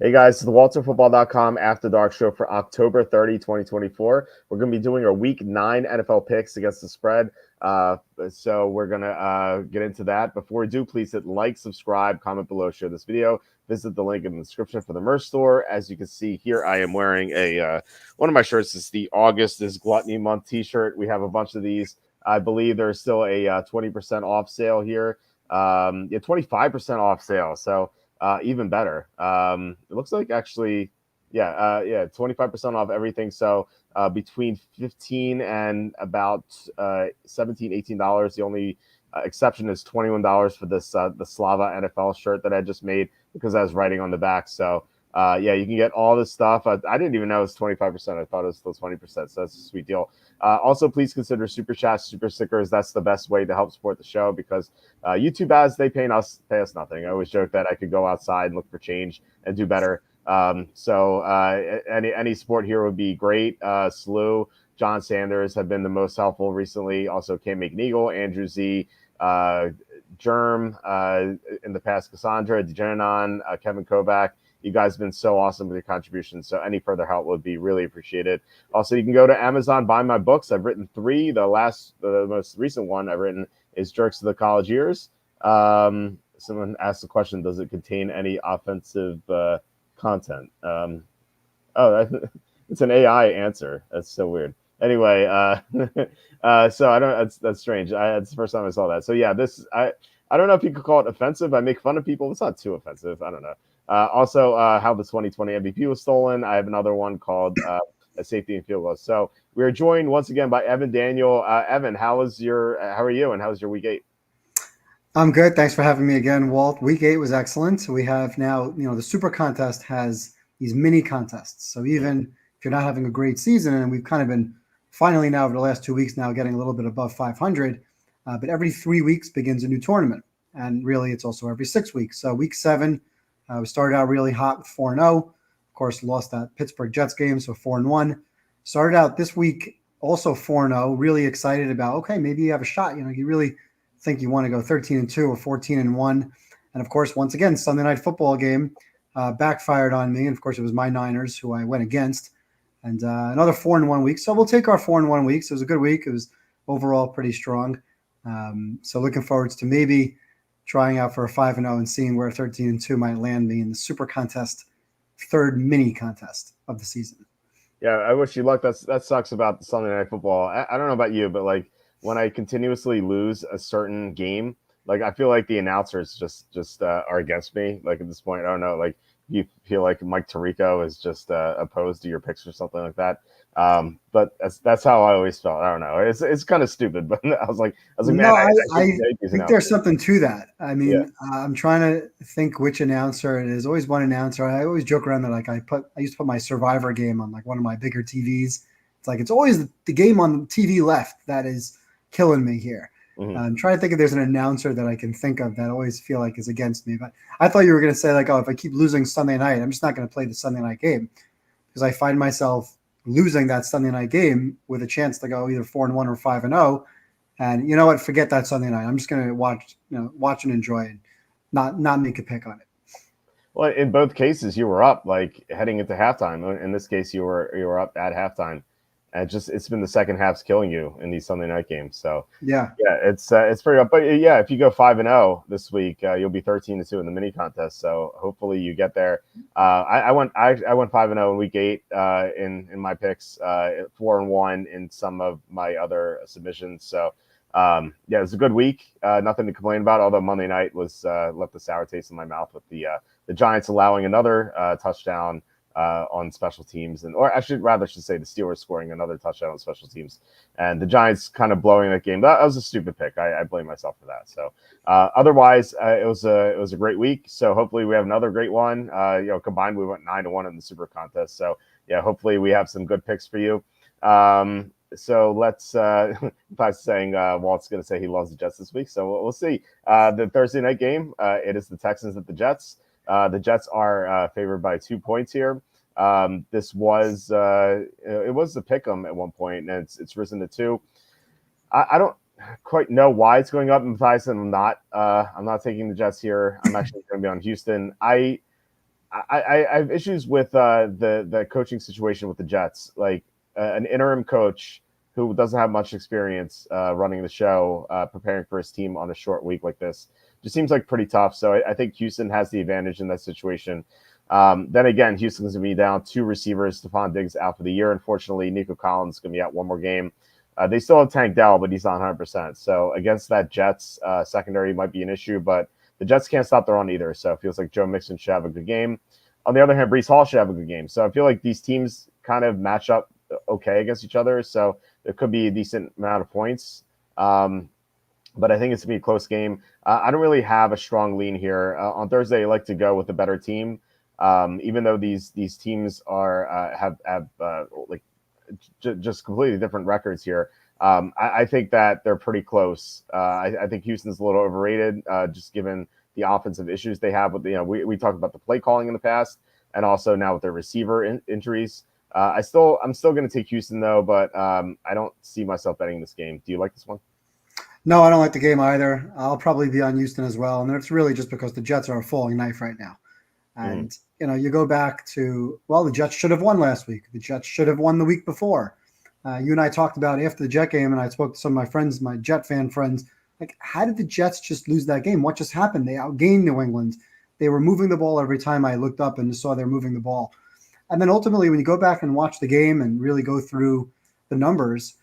Hey guys, it's the WalterFootball.com After Dark Show for October 30, 2024. We're going to be doing our Week 9 NFL picks against the spread. So we're going to get into that. Before we do, please hit like, subscribe, comment below, share this video. Visit the link in the description for the merch store. As you can see here, I am wearing one of my shirts. Is the August is Gluttony Month t-shirt. We have a bunch of these. I believe there's still a 20% off sale here. 25% off sale. So even better. It looks like actually, 25% off everything. So between 15 and about 17, $18. The only exception is $21 for this the Slava NFL shirt that I just made because I was writing on the back. So you can get all this stuff. I didn't even know it was 25%. I thought it was still 20%. So that's a sweet deal. Also, please consider super chats, super stickers. That's the best way to help support the show because YouTube ads, they pay us nothing. I always joke that I could go outside and look for change and do better. Any support here would be great. Slew, John Sanders have been the most helpful recently. Also, Cam McNeagle, Andrew Z, Germ in the past, Cassandra, Degeneron, Kevin Kovac. You guys have been so awesome with your contributions. So any further help would be really appreciated. Also, you can go to Amazon, buy my books. I've written 3. The most recent one I've written is Jerks of the College Years. Someone asked the question, does it contain any offensive content? It's an AI answer. That's so weird. Anyway, so I don't. That's strange. It's the first time I saw that. So yeah, I don't know if you could call it offensive. I make fun of people. It's not too offensive. I don't know. Also, how the 2020 MVP was stolen. I have another one called a safety and field goal. So we are joined once again by Evan Daniel. Evan, how are you, and how's your week 8? I'm good. Thanks for having me again, Walt. Week 8 was excellent. So we have now, the super contest has these mini contests. So even if you're not having a great season, and we've kind of been finally now over the last 2 weeks now getting a little bit above 500, but every 3 weeks begins a new tournament. And really, it's also every 6 weeks. So week 7, we started out really hot with 4-0. Of course, lost that Pittsburgh Jets game, so 4-1. Started out this week also 4-0, really excited about, okay, maybe you have a shot. You really think you want to go 13-2 or 14-1. And of course, once again, Sunday night football game backfired on me. And of course, it was my Niners who I went against. And another 4-1 week. So we'll take our 4-1 weeks. It was a good week. It was overall pretty strong. So looking forward to maybe trying out for a 5-0 and seeing where 13-2 might land me in the super contest, third mini contest of the season. Yeah, I wish you luck. That sucks about the Sunday night football. I don't know about you, but like when I continuously lose a certain game, like I feel like the announcers just are against me. Like at this point, I don't know. Like you feel like Mike Tirico is just opposed to your picks or something like that. But that's how I always felt. I don't know. It's kind of stupid, but I was like, man, No, I I shouldn't make these think there's announcers. something to that. I Yeah. mean, I'm trying to think which announcer it is. Always one announcer. I always joke around that like I used to put my Survivor game on like one of my bigger TVs. It's like it's always the game on the TV left that is killing me here. Hmm. I'm trying to think if there's an announcer that I can think of that I always feel like is against me. But I thought you were going to say like, oh, if I keep losing Sunday night, I'm just not going to play the Sunday night game because I find myself losing that Sunday night game with a chance to go either 4-1 or 5-0. And you know what? Forget that Sunday night. I'm just going to watch and enjoy it, not make a pick on it. Well, in both cases, you were up like heading into halftime. In this case, you were up at halftime, and it's been the second half's killing you in these Sunday night games. So Yeah. yeah, it's pretty up. But yeah, if you go 5-0 this week, you'll be 13-2 in the mini contest. So hopefully you get there. I went 5-0 in week 8 in my picks, 4-1 in some of my other submissions. So yeah, it was a good week. Nothing to complain about. Although Monday night was left a sour taste in my mouth with the Giants allowing another touchdown on special teams, or I should say the Steelers scoring another touchdown on special teams, and the Giants kind of blowing that game. That was a stupid pick. I blame myself for that. So otherwise, it was a great week. So hopefully we have another great one. Combined we went 9-1 in the Super Contest. So yeah, hopefully we have some good picks for you. So let's. If I was saying Walt's going to say he loves the Jets this week, so we'll see. The Thursday night game, it is the Texans at the Jets. The Jets are favored by 2 points here. This was it was the pick 'em at one point, and it's risen to 2. I don't quite know why it's going up. I'm not taking the Jets here. I'm actually going to be on Houston. I have issues with the coaching situation with the Jets. Like an interim coach who doesn't have much experience running the show, preparing for his team on a short week like this, just seems like pretty tough. So I think Houston has the advantage in that situation. Then again, Houston's going to be down 2 receivers. Stephon Diggs out for the year. Unfortunately, Nico Collins is going to be out one more game. They still have Tank Dell, but he's not 100%. So against that Jets secondary might be an issue, but the Jets can't stop the run either. So it feels like Joe Mixon should have a good game. On the other hand, Breece Hall should have a good game. So I feel like these teams kind of match up okay against each other. So there could be a decent amount of points. But I think it's going to be a close game. I don't really have a strong lean here. On Thursday, I like to go with the better team. Even though these teams are have just completely different records here. I think that they're pretty close. I think Houston's a little overrated, just given the offensive issues they have with we talked about the play calling in the past, and also now with their receiver injuries. I'm still going to take Houston though, but I don't see myself betting this game. Do you like this one? No, I don't like the game either. I'll probably be on Houston as well, and it's really just because the Jets are a falling knife right now. And you go back to, well, the Jets should have won last week. The Jets should have won the week before. You and I talked about after the Jet game, and I spoke to some of my friends, my Jet fan friends, like, how did the Jets just lose that game? What just happened? They outgained New England. They were moving the ball every time I looked up and saw they're moving the ball. And then ultimately, when you go back and watch the game and really go through the numbers,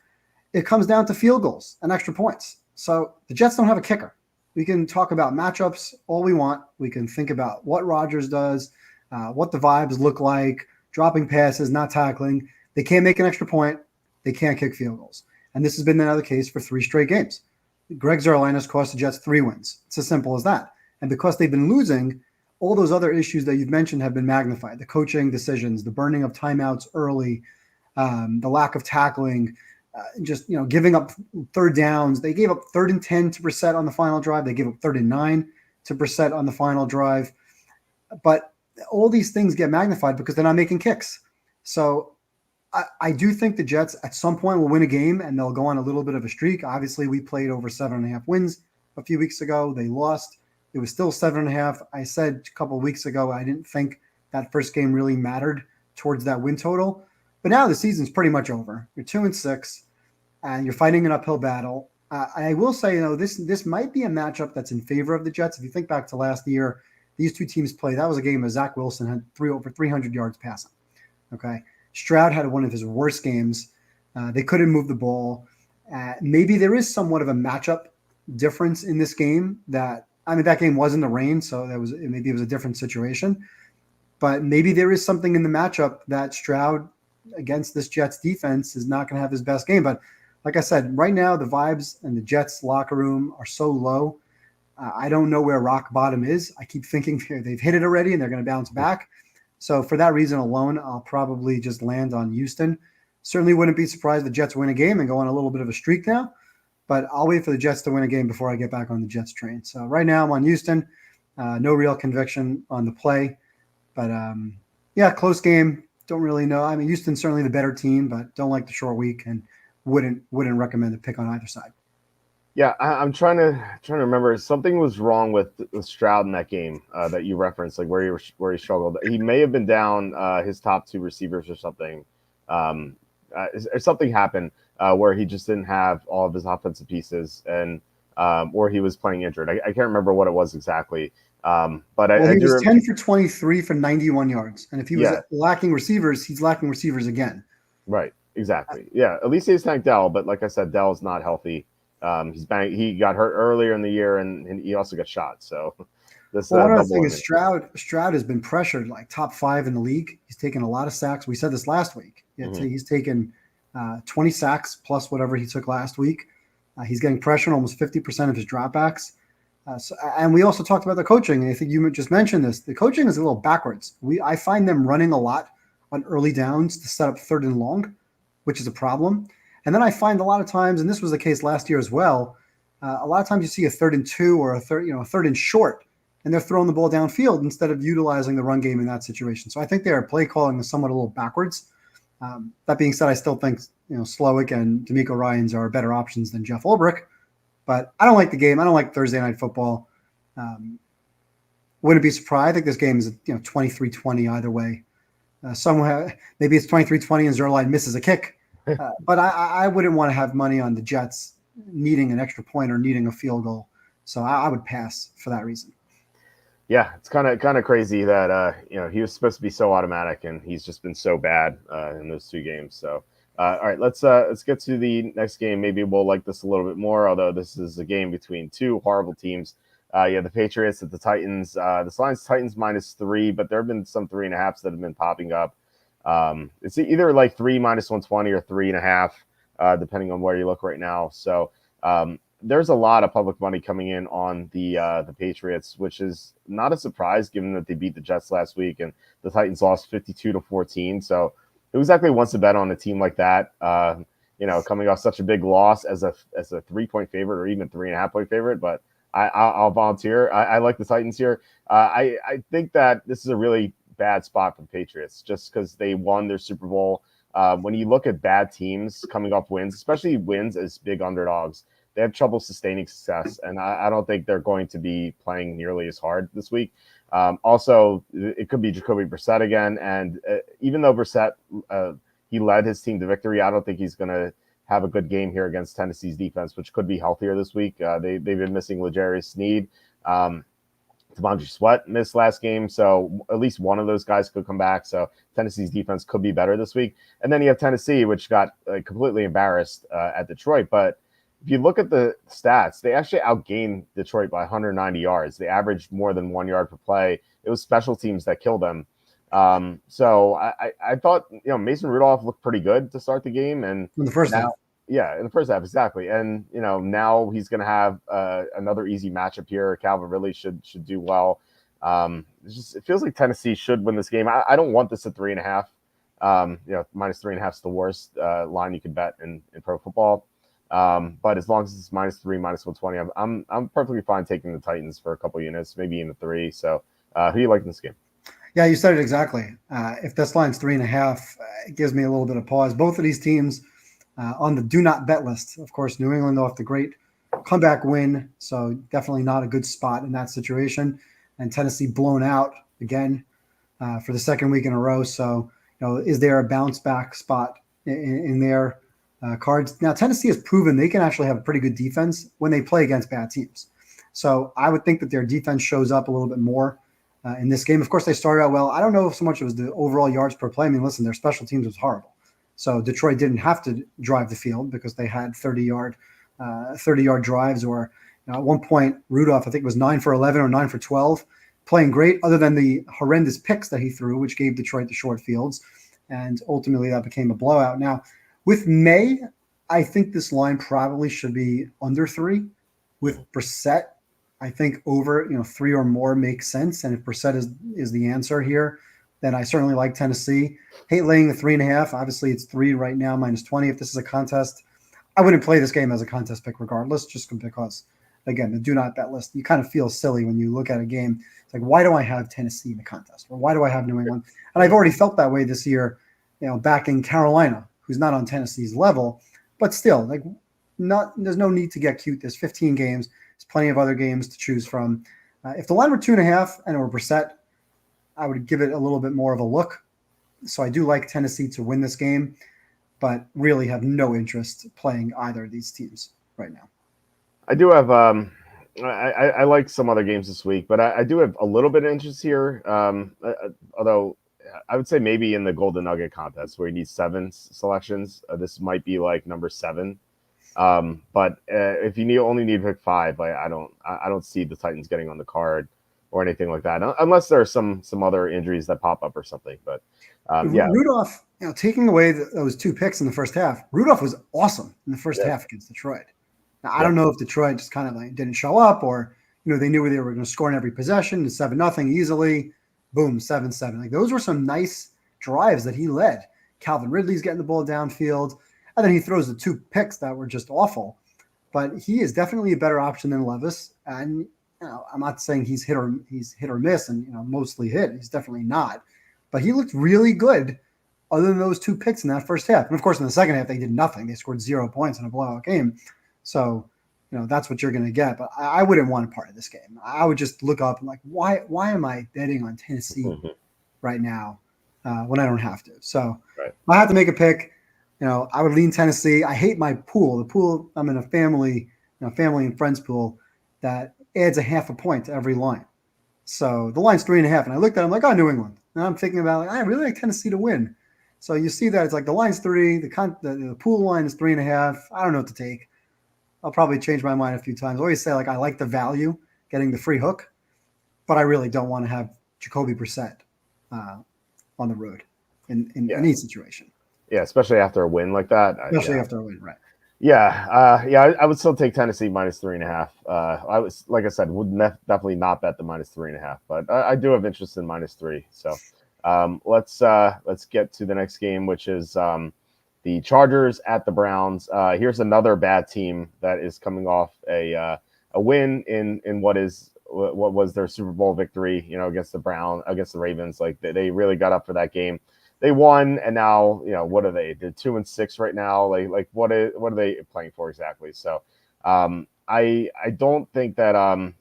it comes down to field goals and extra points. So the Jets don't have a kicker. We can talk about matchups all we want. We can think about what Rodgers does, what the vibes look like, dropping passes, not tackling. They can't make an extra point. They can't kick field goals. And this has been another case for 3 straight games. Greg Zuerlein has cost the Jets 3 wins. It's as simple as that. And because they've been losing, all those other issues that you've mentioned have been magnified. The coaching decisions, the burning of timeouts early, the lack of tackling, giving up third downs. They gave up 3rd and 10 to Brissett on the final drive. They gave up 3rd and 9 to Brissett on the final drive. But all these things get magnified because they're not making kicks. So I do think the Jets at some point will win a game and they'll go on a little bit of a streak. Obviously, we played over 7.5 wins a few weeks ago. They lost. It was still 7.5. I said a couple of weeks ago, I didn't think that first game really mattered towards that win total. But now the season's pretty much over. You're 2-6, and you're fighting an uphill battle. I will say, this might be a matchup that's in favor of the Jets. If you think back to last year, these 2 teams played. That was a game where Zach Wilson had over 300 yards passing. Okay, Stroud had one of his worst games. They couldn't move the ball. Maybe there is somewhat of a matchup difference in this game. That game was in the rain, so maybe it was a different situation. But maybe there is something in the matchup that Stroud against this Jets defense is not going to have his best game. But like I said, right now the vibes in the Jets locker room are so low. I don't know where rock bottom is. I keep thinking they've hit it already and they're going to bounce back. So for that reason alone, I'll probably just land on Houston. Certainly wouldn't be surprised the Jets win a game and go on a little bit of a streak now. But I'll wait for the Jets to win a game before I get back on the Jets train. So right now I'm on Houston. No real conviction on the play. But, close game. Don't really know. Houston's certainly the better team, but don't like the short week and wouldn't recommend a pick on either side. Yeah, I'm trying to remember. Something was wrong with Stroud in that game that you referenced, like where he struggled. He may have been down his top 2 receivers or something. Or something happened where he just didn't have all of his offensive pieces, and or he was playing injured. I can't remember what it was exactly. But he was 10 for 23 for 91 yards, and if he was lacking receivers, he's lacking receivers again. Right, exactly. Yeah, at least he's Tank Dell, but like I said, Dell's not healthy. He got hurt earlier in the year, and he also got shot. So this. One other thing is Stroud has been pressured like top 5 in the league. He's taken a lot of sacks. We said this last week. He's taken 20 sacks plus whatever he took last week. He's getting pressure on almost 50% of his dropbacks. And we also talked about the coaching. And I think you just mentioned this. The coaching is a little backwards. I find them running a lot on early downs to set up 3rd and long, which is a problem. And then I find a lot of times, and this was the case last year as well, a lot of times you see a 3rd and 2 or a 3rd and short, and they're throwing the ball downfield instead of utilizing the run game in that situation. So I think their play calling is somewhat a little backwards. That being said, I still think Slowick and D'Amico Ryans are better options than Jeff Ulbrich. But I don't like the game. I don't like Thursday Night Football. wouldn't be surprised. I think this game is 23-20 either way. Somewhere maybe it's 23-20 and Zerline misses a kick, but I wouldn't want to have money on the Jets needing an extra point or needing a field goal. So I would pass for that reason. Yeah, it's kind of crazy that he was supposed to be so automatic and he's just been so bad in those 2 games. So all right, let's get to the next game. Maybe we'll like this a little bit more, although this is a game between 2 horrible teams. The Patriots at the Titans. This line's Titans -3, but there have been some 3.5s that have been popping up. It's either like 3 -120 or 3.5, depending on where you look right now. So there's a lot of public money coming in on the Patriots, which is not a surprise given that they beat the Jets last week and the Titans lost 52-14. So who exactly wants to bet on a team like that? Coming off such a big loss as a 3-point favorite or even 3.5-point favorite, but I'll volunteer. I like the Titans here. I think that this is a really bad spot for the Patriots just because they won their Super Bowl. When you look at bad teams coming off wins, especially wins as big underdogs, they have trouble sustaining success, and I don't think they're going to be playing nearly as hard this week. Also, it could be Jacoby Brissett again, and even though Brissett he led his team to victory, I don't think he's going to have a good game here against Tennessee's defense, which could be healthier this week. They've been missing L'Jarius Sneed. T'Vondre Sweat missed last game, so at least one of those guys could come back. So Tennessee's defense could be better this week. And then you have Tennessee, which got completely embarrassed at Detroit. But if you look at the stats, they actually outgained Detroit by 190 yards. They averaged more than 1 yard per play. It was special teams that killed them. So I thought, Mason Rudolph looked pretty good to start the game. And in the first half. Yeah, in the first half, exactly. And, now he's going to have another easy matchup here. Calvin Ridley should do well. It feels like Tennessee should win this game. I don't want this at 3.5. -3.5 is the worst line you could bet in pro football. But as long as it's -3, -120, I'm perfectly fine taking the Titans for a couple units, maybe in the 3. So who do you like in this game? Yeah, you said it exactly. If this line's 3.5, it gives me a little bit of pause. Both of these teams on the do not bet list. Of course, New England off the great comeback win, so definitely not a good spot in that situation. And Tennessee blown out again for the second week in a row. So, is there a bounce back spot in their cards? Now, Tennessee has proven they can actually have a pretty good defense when they play against bad teams. So I would think that their defense shows up a little bit more in this game. Of course, they started out well. I don't know if so much it was the overall yards per play. I mean, listen, their special teams was horrible. So Detroit didn't have to drive the field because they had 30-yard drives. Or at one point, Rudolph, I think, was 9 for 11 or 9 for 12, playing great other than the horrendous picks that he threw, which gave Detroit the short fields. And ultimately, that became a blowout. Now, with May, I think this line probably should be under 3. With Brissett, I think over 3 or more makes sense. And if Brissett is the answer here, then I certainly like Tennessee. Hate laying the 3.5. Obviously, it's 3 right now, -20. If this is a contest, I wouldn't play this game as a contest pick regardless, just because, again, the do not bet list, you kind of feel silly when you look at a game. It's like, why do I have Tennessee in the contest? Or why do I have New England? And I've already felt that way this year, backing Carolina, who's not on Tennessee's level, but still, there's no need to get cute. There's 15 games. There's plenty of other games to choose from. If the line were 2.5 and it were Brissett, I would give it a little bit more of a look. So I do like Tennessee to win this game, but really have no interest playing either of these teams right now. I do have I like some other games this week, but I do have a little bit of interest here. Although I would say maybe in the Golden Nugget contest where you need 7 selections, this might be like number 7. But if you only need pick 5, I don't see the Titans getting on the card or anything like that, unless there are some other injuries that pop up or something. But yeah, Rudolph, taking away those 2 picks in the first half, Rudolph was awesome in the first half against Detroit. Now, I don't know if Detroit just kind of didn't show up, or they knew they were going to score in every possession, and 7-0 easily, boom, 7-7. Those were some nice drives that he led. Calvin Ridley's getting the ball downfield, and then he throws the 2 picks that were just awful. But he is definitely a better option than Levis, and I'm not saying he's hit or miss and mostly hit. He's definitely not. But he looked really good other than those 2 picks in that first half. And of course, in the second half, they did nothing. They scored 0 points in a blowout game. So that's what you're going to get. But I wouldn't want a part of this game. I would just look up and like, why am I betting on Tennessee right now when I don't have to? So Right. if I had to make a pick, I would lean Tennessee. I hate my pool. The pool, I'm in a family and friends pool that adds a half a point to every line. So the line's 3.5, and I looked at it, I'm like, New England. And I'm thinking about, I really like Tennessee to win. So you see that it's like the line's 3, the pool line is 3.5. I don't know what to take. I'll probably change my mind a few times. I always say like I like the value, getting the free hook, but I really don't want to have Jacoby Brissett on the road in any situation. Yeah, especially after a win like that. Especially after a win, right? Yeah, I would still take Tennessee minus 3.5. I was, like I said, would definitely not bet the minus 3.5, but I do have interest in minus 3. So let's get to the next game, which is the Chargers at the Browns. Here's another bad team that is coming off a win in what was their Super Bowl victory, against the Ravens. Like they really got up for that game. They won, and now what are they? They're 2-6 right now. Like what are they playing for exactly? So I don't think that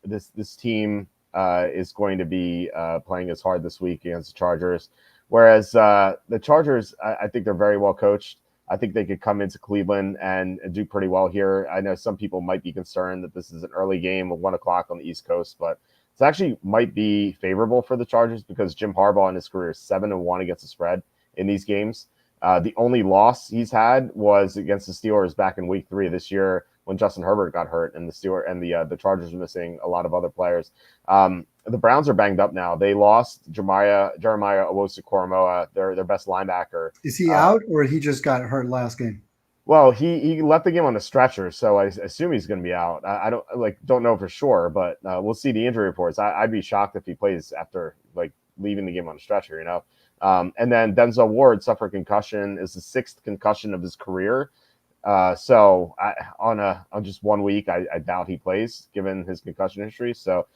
this team is going to be playing as hard this week against the Chargers. Whereas the Chargers, I think they're very well coached. I think they could come into Cleveland and do pretty well here. I know some people might be concerned that this is an early game at 1 o'clock on the East Coast, but it actually might be favorable for the Chargers because Jim Harbaugh in his career is 7-1 against the spread in these games. The only loss he's had was against the Steelers back in Week 3 of this year when Justin Herbert got hurt and the Chargers were missing a lot of other players. The Browns are banged up now. They lost Jeremiah Owusu-Koramoah, their best linebacker. Is he out, or he just got hurt last game? Well, he left the game on a stretcher, so I assume he's going to be out. I don't know for sure, but we'll see the injury reports. I'd be shocked if he plays after leaving the game on a stretcher, And then Denzel Ward suffered concussion. Is the 6th concussion of his career. So on just 1 week, I doubt he plays given his concussion history. So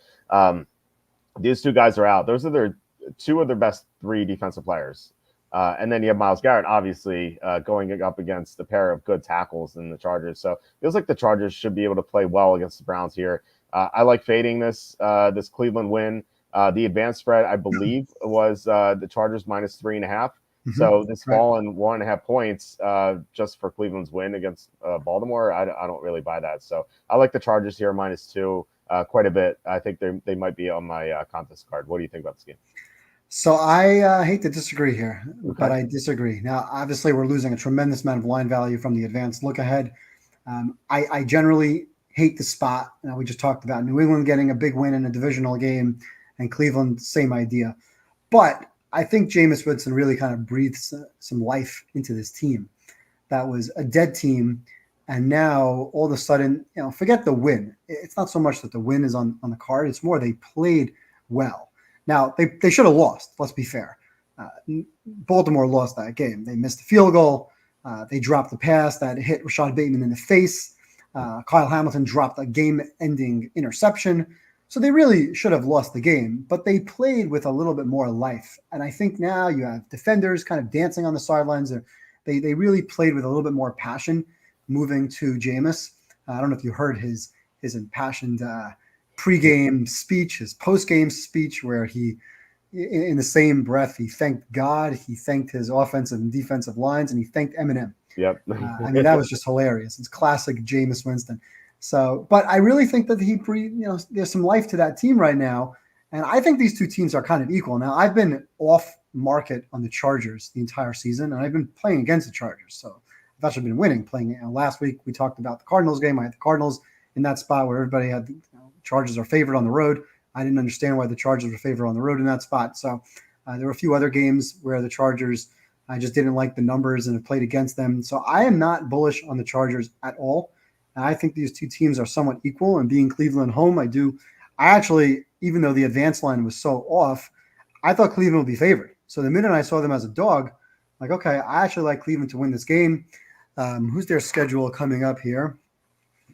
these two guys are out. Those are two of their best 3 defensive players. And then you have Myles Garrett, obviously, going up against a pair of good tackles in the Chargers. So it feels like the Chargers should be able to play well against the Browns here. I like fading this Cleveland win. The advanced spread, I believe, was the Chargers minus 3.5. Mm-hmm. So this fall in 1.5 points just for Cleveland's win against Baltimore, I don't really buy that. So I like the Chargers here minus 2 quite a bit. I think they might be on my contest card. What do you think about this game? So I hate to disagree here, but I disagree. Now, obviously, we're losing a tremendous amount of line value from the advanced look ahead. I generally hate the spot. We just talked about New England getting a big win in a divisional game and Cleveland, same idea. But I think Jameis Winston really kind of breathed some life into this team. That was a dead team. And now all of a sudden, forget the win. It's not so much that the win is on the card. It's more they played well. Now, they should have lost, let's be fair. Baltimore lost that game. They missed the field goal. They dropped the pass that hit Rashad Bateman in the face. Kyle Hamilton dropped a game-ending interception. So they really should have lost the game, but they played with a little bit more life. And I think now you have defenders kind of dancing on the sidelines. They really played with a little bit more passion moving to Jameis. I don't know if you heard his impassioned pre-game speech, his post-game speech, where he, in the same breath, he thanked God, he thanked his offensive and defensive lines, and he thanked Eminem. Yep. That was just hilarious. It's classic Jameis Winston. So, but I really think that there's some life to that team right now, and I think these two teams are kind of equal. Now, I've been off market on the Chargers the entire season, and I've been playing against the Chargers, so I've actually been winning. Playing last week, we talked about the Cardinals game. I had the Cardinals in that spot where everybody had Chargers are favored on the road. I didn't understand why the Chargers were favored on the road in that spot. So there were a few other games where the Chargers, I just didn't like the numbers and have played against them. So I am not bullish on the Chargers at all. And I think these two teams are somewhat equal. And being Cleveland home, I actually, even though the advance line was so off, I thought Cleveland would be favored. So the minute I saw them as a dog, like, okay, I actually like Cleveland to win this game. Who's their schedule coming up here?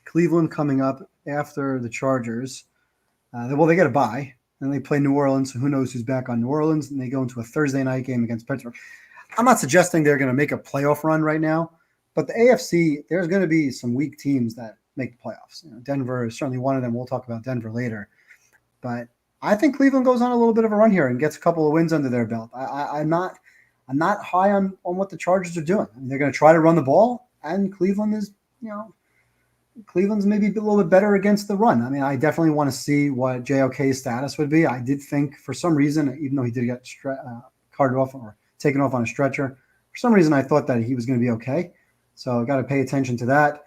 Cleveland coming up after the Chargers. They get a bye, and they play New Orleans, so who knows who's back on New Orleans, and they go into a Thursday night game against Pittsburgh. I'm not suggesting they're going to make a playoff run right now, but the AFC, there's going to be some weak teams that make the playoffs. Denver is certainly one of them. We'll talk about Denver later. But I think Cleveland goes on a little bit of a run here and gets a couple of wins under their belt. I'm not high on what the Chargers are doing. They're going to try to run the ball, and Cleveland is, Cleveland's maybe a little bit better against the run. I mean, I definitely want to see what JOK's status would be. I did think for some reason, even though he did get carted off or taken off on a stretcher, for some reason I thought that he was going to be okay. So I got to pay attention to that.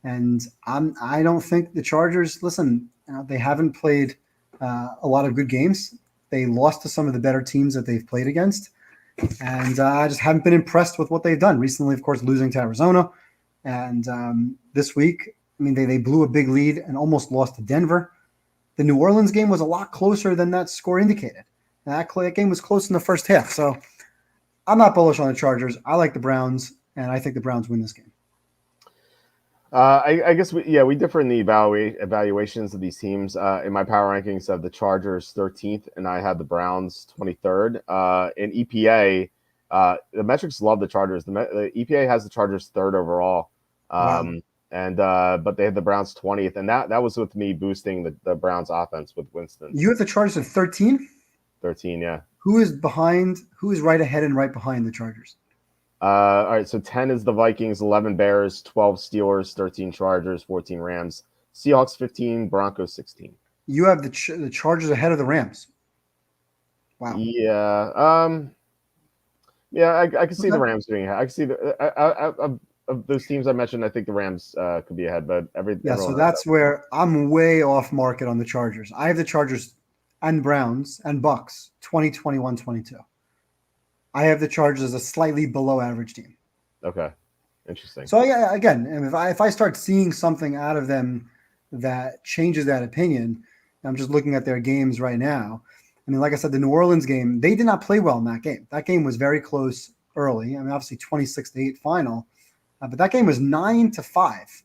And I don't think the Chargers, listen, they haven't played a lot of good games. They lost to some of the better teams that they've played against. And I just haven't been impressed with what they've done. Recently, of course, losing to Arizona. And this week, I mean, they blew a big lead and almost lost to Denver. The New Orleans game was a lot closer than that score indicated. That game was close in the first half. So I'm not bullish on the Chargers. I like the Browns, and I think the Browns win this game. I guess we differ in the evaluations of these teams. In my power rankings of the Chargers 13th, and I had the Browns 23rd. In EPA, the metrics love the Chargers. The EPA has the Chargers 3rd overall, wow. But they had the Browns 20th, and that was with me boosting the Browns offense with Winston. You have the Chargers at 13? 13, yeah. Who is right ahead and right behind the Chargers? All right, so 10 is the Vikings, 11 Bears, 12 Steelers, 13 Chargers, 14 Rams, Seahawks 15, Broncos 16. You have the Chargers ahead of the Rams. Wow. Yeah. I can see the Rams being ahead. I can see of those teams I mentioned, I think the Rams could be ahead, but so that's where I'm way off market on the Chargers. I have the Chargers and Browns and Bucks 20, 21, 22. I have the Chargers as a slightly below average team. Okay. Interesting. So yeah, again, if I start seeing something out of them that changes that opinion, I'm just looking at their games right now. I mean, like I said, the New Orleans game, they did not play well in that game. That game was very close early. I mean, obviously 26-8 final, but that game was 9-5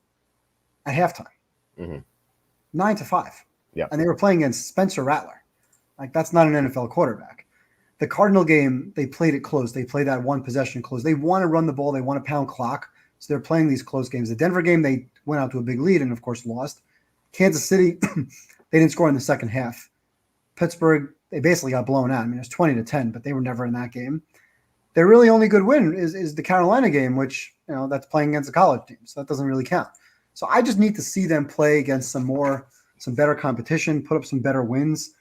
at halftime. Mm-hmm. 9-5. Yeah. And they were playing against Spencer Rattler. Like, that's not an NFL quarterback. The Cardinal game, they played it close. They played that one possession close. They want to run the ball. They want to pound clock. So they're playing these close games. The Denver game, they went out to a big lead and, of course, lost. Kansas City, they didn't score in the second half. Pittsburgh, they basically got blown out. I mean, it was 20-10, but they were never in that game. Their really only good win is the Carolina game, which, that's playing against a college team. So that doesn't really count. So I just need to see them play against some better competition, put up some better wins.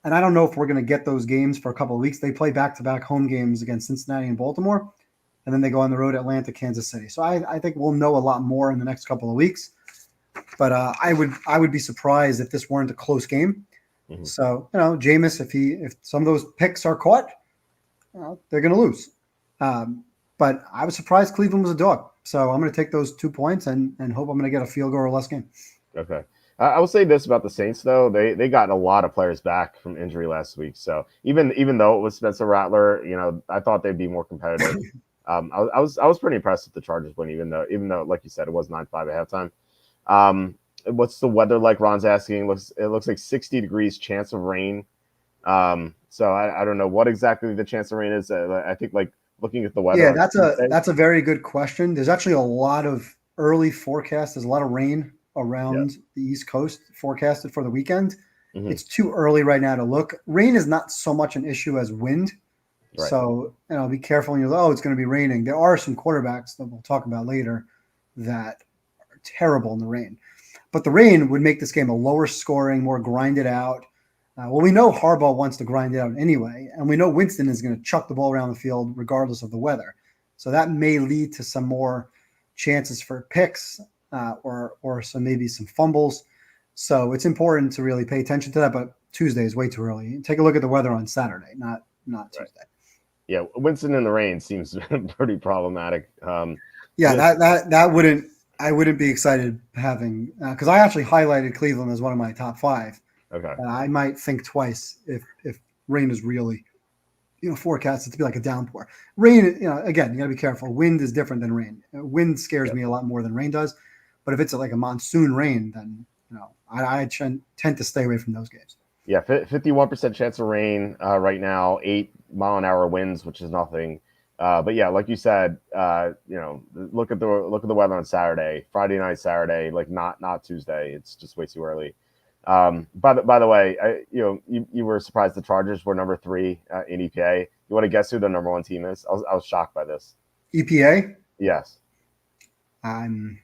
And I don't know if we're going to get those games for a couple of weeks. They play back-to-back home games against Cincinnati and Baltimore, and then they go on the road to Atlanta, Kansas City. So I think we'll know a lot more in the next couple of weeks. But I would be surprised if this weren't a close game. Mm-hmm. So, Jameis, if some of those picks are caught, they're going to lose. But I was surprised Cleveland was a dog. So I'm going to take those 2 points and hope I'm going to get a field goal or less game. Okay. I will say this about the Saints, though. They got a lot of players back from injury last week. So even though it was Spencer Rattler, I thought they'd be more competitive. I was pretty impressed with the Chargers win, even though, like you said, it was 9-5 at halftime. What's the weather like? Ron's asking. It looks like 60 degrees, chance of rain. So I don't know what exactly the chance of rain is. I think looking at the weather. Yeah, that's a very good question. There's actually a lot of early forecasts. There's a lot of rain around the East Coast forecasted for the weekend. Mm-hmm. It's too early right now to look. Rain is not so much an issue as wind. Right. So, be careful when it's going to be raining. There are some quarterbacks that we'll talk about later that are terrible in the rain. But the rain would make this game a lower scoring, more grinded out. We know Harbaugh wants to grind it out anyway, and we know Winston is going to chuck the ball around the field regardless of the weather. So that may lead to some more chances for picks. Or maybe some fumbles. So it's important to really pay attention to that. But Tuesday is way too early. Take a look at the weather on Saturday, not Tuesday. Right. Yeah, Winston in the rain seems pretty problematic. That wouldn't be excited having because I actually highlighted Cleveland as one of my top 5. Okay, I might think twice if rain is really forecasted to be like a downpour. Rain, again, you got to be careful. Wind is different than rain. Wind scares me a lot more than rain does. But if it's like a monsoon rain, then I tend to stay away from those games. Yeah, 51% chance of rain right now. 8 mile-an-hour winds, which is nothing. But yeah, like you said, look at the weather on Saturday, Friday night, Saturday, like not Tuesday. It's just way too early. By the way, you were surprised the Chargers were number 3 in EPA. You want to guess who the number 1 team is? I was shocked by this. EPA. Yes. I'm.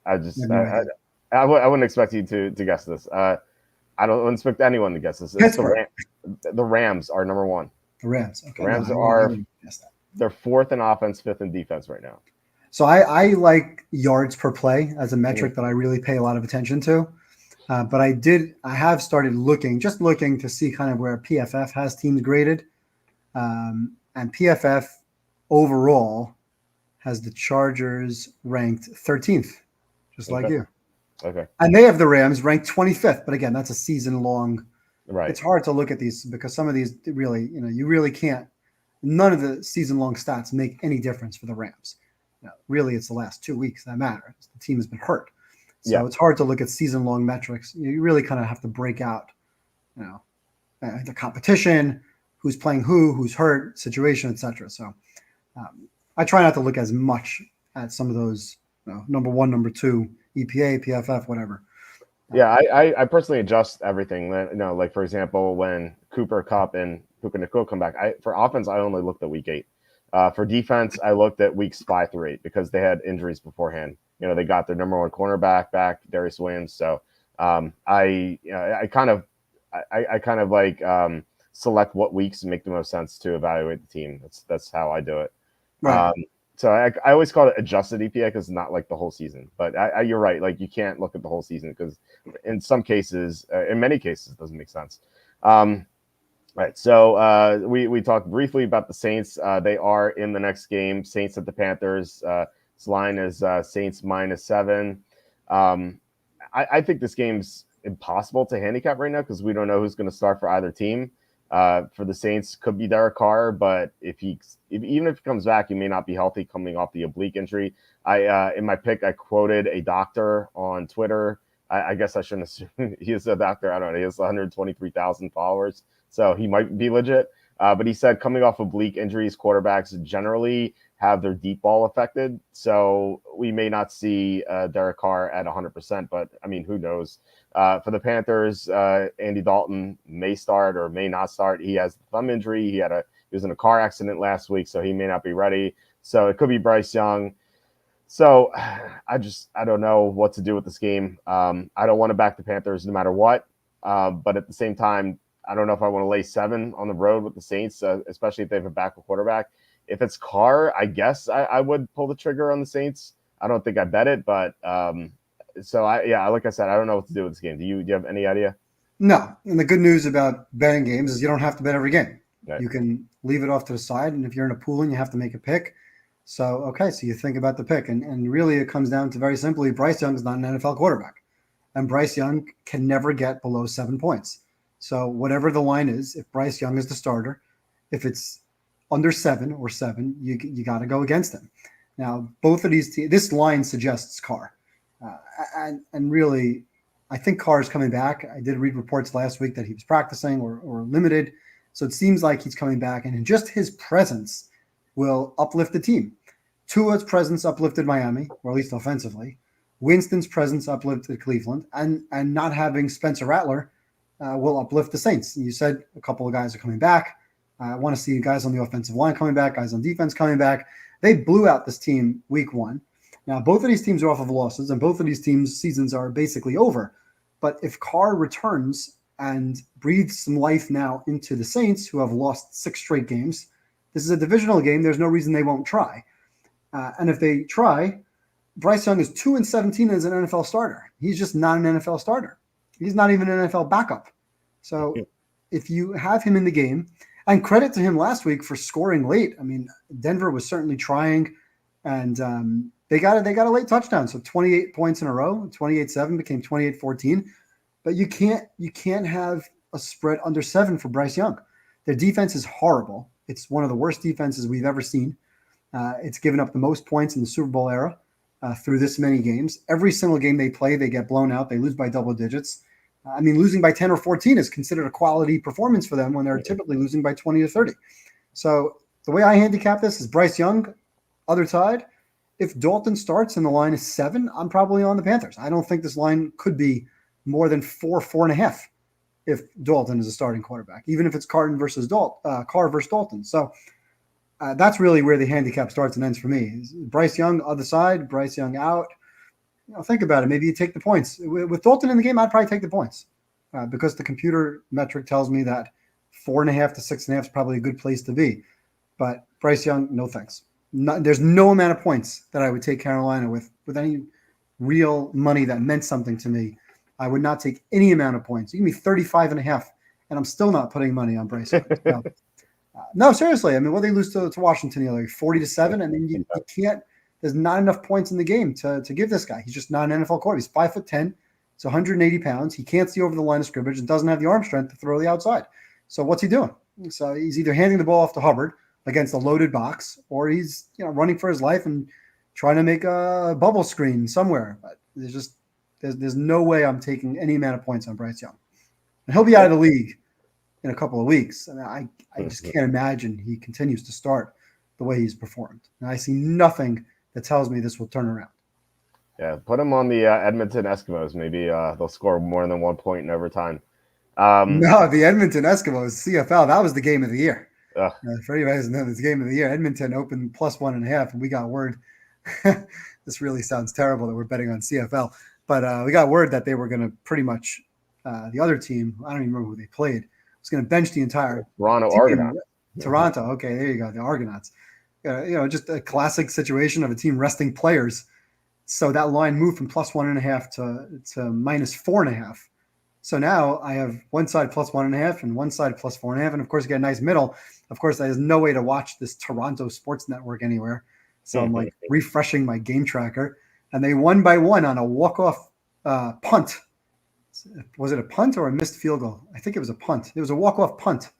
I wouldn't expect you to guess this. I don't expect anyone to guess this. The Rams are number 1. The Rams. Okay. The Rams they're 4th in offense, 5th in defense right now. So I like yards per play as a metric that I really pay a lot of attention to. But I have started looking to see kind of where PFF has teams graded. And PFF overall has the Chargers ranked 13th, just like you. Okay. And they have the Rams ranked 25th. But again, that's a season long. Right. It's hard to look at these because some of these really, you really can't. None of the season long stats make any difference for the Rams. Really, it's the last 2 weeks that matter. The team has been hurt. So It's hard to look at season long metrics. You really kind of have to break out, the competition, who's playing who's hurt, situation, etc. So I try not to look as much at some of those number 1, number 2, EPA, PFF, whatever. Yeah, I personally adjust everything. Like for example, when Cooper Kupp and Puka Nacua come back, for offense I only looked at week 8. For defense, I looked at weeks 5 through 8 because they had injuries beforehand. They got their number 1 cornerback back, Darius Williams. So I kind of like select what weeks make the most sense to evaluate the team. That's how I do it. Right. So I always call it adjusted EPA because it's not like the whole season. But you're right. Like you can't look at the whole season because in some cases, in many cases, it doesn't make sense. Right. So we talked briefly about the Saints. They are in the next game. Saints at the Panthers. This line is Saints -7. I think this game's impossible to handicap right now because we don't know who's going to start for either team. For the Saints, could be Derek Carr, but even if he comes back, he may not be healthy coming off the oblique injury. In my pick, I quoted a doctor on Twitter. I guess I shouldn't assume he is a doctor. I don't know. He has 123,000 followers, so he might be legit. But he said coming off oblique injuries, quarterbacks generally have their deep ball affected. So we may not see Derek Carr at 100%, but I mean, who knows? For the Panthers, Andy Dalton may start or may not start. He has the thumb injury. He was in a car accident last week, so he may not be ready. So it could be Bryce Young. So I don't know what to do with this game. I don't want to back the Panthers no matter what. But at the same time, I don't know if I want to lay 7 on the road with the Saints, especially if they have a backup quarterback. If it's Carr, I guess I would pull the trigger on the Saints. I don't think I bet it, but like I said, I don't know what to do with this game. Do you have any idea? No. And the good news about betting games is you don't have to bet every game. Right. You can leave it off to the side, and if you're in a pool and you have to make a pick, so you think about the pick, and really it comes down to very simply, Bryce Young is not an NFL quarterback, and Bryce Young can never get below 7 points. So whatever the line is, if Bryce Young is the starter, if it's under 7 or 7, you got to go against him. Now, both of these teams, this line suggests Carr. And really, I think Carr is coming back. I did read reports last week that he was practicing or limited. So it seems like he's coming back. And just his presence will uplift the team. Tua's presence uplifted Miami, or at least offensively. Winston's presence uplifted Cleveland. And not having Spencer Rattler will uplift the Saints. You said a couple of guys are coming back. I want to see guys on the offensive line coming back, guys on defense coming back. They blew out this team week 1. Now, both of these teams are off of losses, and both of these teams' seasons are basically over. But if Carr returns and breathes some life now into the Saints, who have lost 6 straight games, this is a divisional game. There's no reason they won't try. And if they try, Bryce Young is 2-17 as an NFL starter. He's just not an NFL starter. He's not even an NFL backup. So if you have him in the game, and credit to him last week for scoring late. I mean, Denver was certainly trying, and they got a late touchdown. So 28 points in a row, 28-7 became 28-14. But you can't have a spread under 7 for Bryce Young. Their defense is horrible. It's one of the worst defenses we've ever seen. It's given up the most points in the Super Bowl era through this many games. Every single game they play, they get blown out. They lose by double digits. I mean, losing by 10 or 14 is considered a quality performance for them when they're typically losing by 20 to 30. So the way I handicap this is Bryce Young, other side. If Dalton starts and the line is 7, I'm probably on the Panthers. I don't think this line could be more than 4.5 if Dalton is a starting quarterback, even if it's Carr versus Dalton. So that's really where the handicap starts and ends for me. Bryce Young, other side, Bryce Young out. Think about it. Maybe you take the points. With Dalton in the game, I'd probably take the points because the computer metric tells me that 4.5 to 6.5 is probably a good place to be. But Bryce Young, no thanks. There's no amount of points that I would take Carolina with any real money that meant something to me. I would not take any amount of points. You give me 35.5, and I'm still not putting money on Bryce Young. No, seriously. I mean, what they lose to Washington, like 40-7, and then you can't. There's not enough points in the game to give this guy. He's just not an NFL quarterback. He's 5'10". He's 180 pounds. He can't see over the line of scrimmage and doesn't have the arm strength to throw the outside. So what's he doing? So he's either handing the ball off to Hubbard against a loaded box, or he's running for his life and trying to make a bubble screen somewhere. But there's no way I'm taking any amount of points on Bryce Young. And he'll be out of the league in a couple of weeks. And I just can't imagine he continues to start the way he's performed. And I see nothing that tells me this will turn around. Yeah, put him on the Edmonton Eskimos. Maybe they'll score more than 1 point in overtime. No, the Edmonton Eskimos, CFL, that was the game of the year. For anybody who doesn't know, this game of the year, Edmonton opened +1.5, and we got word. This really sounds terrible that we're betting on CFL, but we got word that they were going to pretty much the other team. I don't even remember who they played. Was going to bench the entire Argonauts. Toronto. Okay, there you go. The Argonauts. Just a classic situation of a team resting players. So that line moved from +1.5 to -4.5. So now I have one side +1.5 and one side +4.5. And of course, you get a nice middle. Of course, there's no way to watch this Toronto sports network anywhere. So I'm like refreshing my game tracker. And they won by 1 on a walk-off punt. Was it a punt or a missed field goal? I think it was a punt. It was a walk-off punt.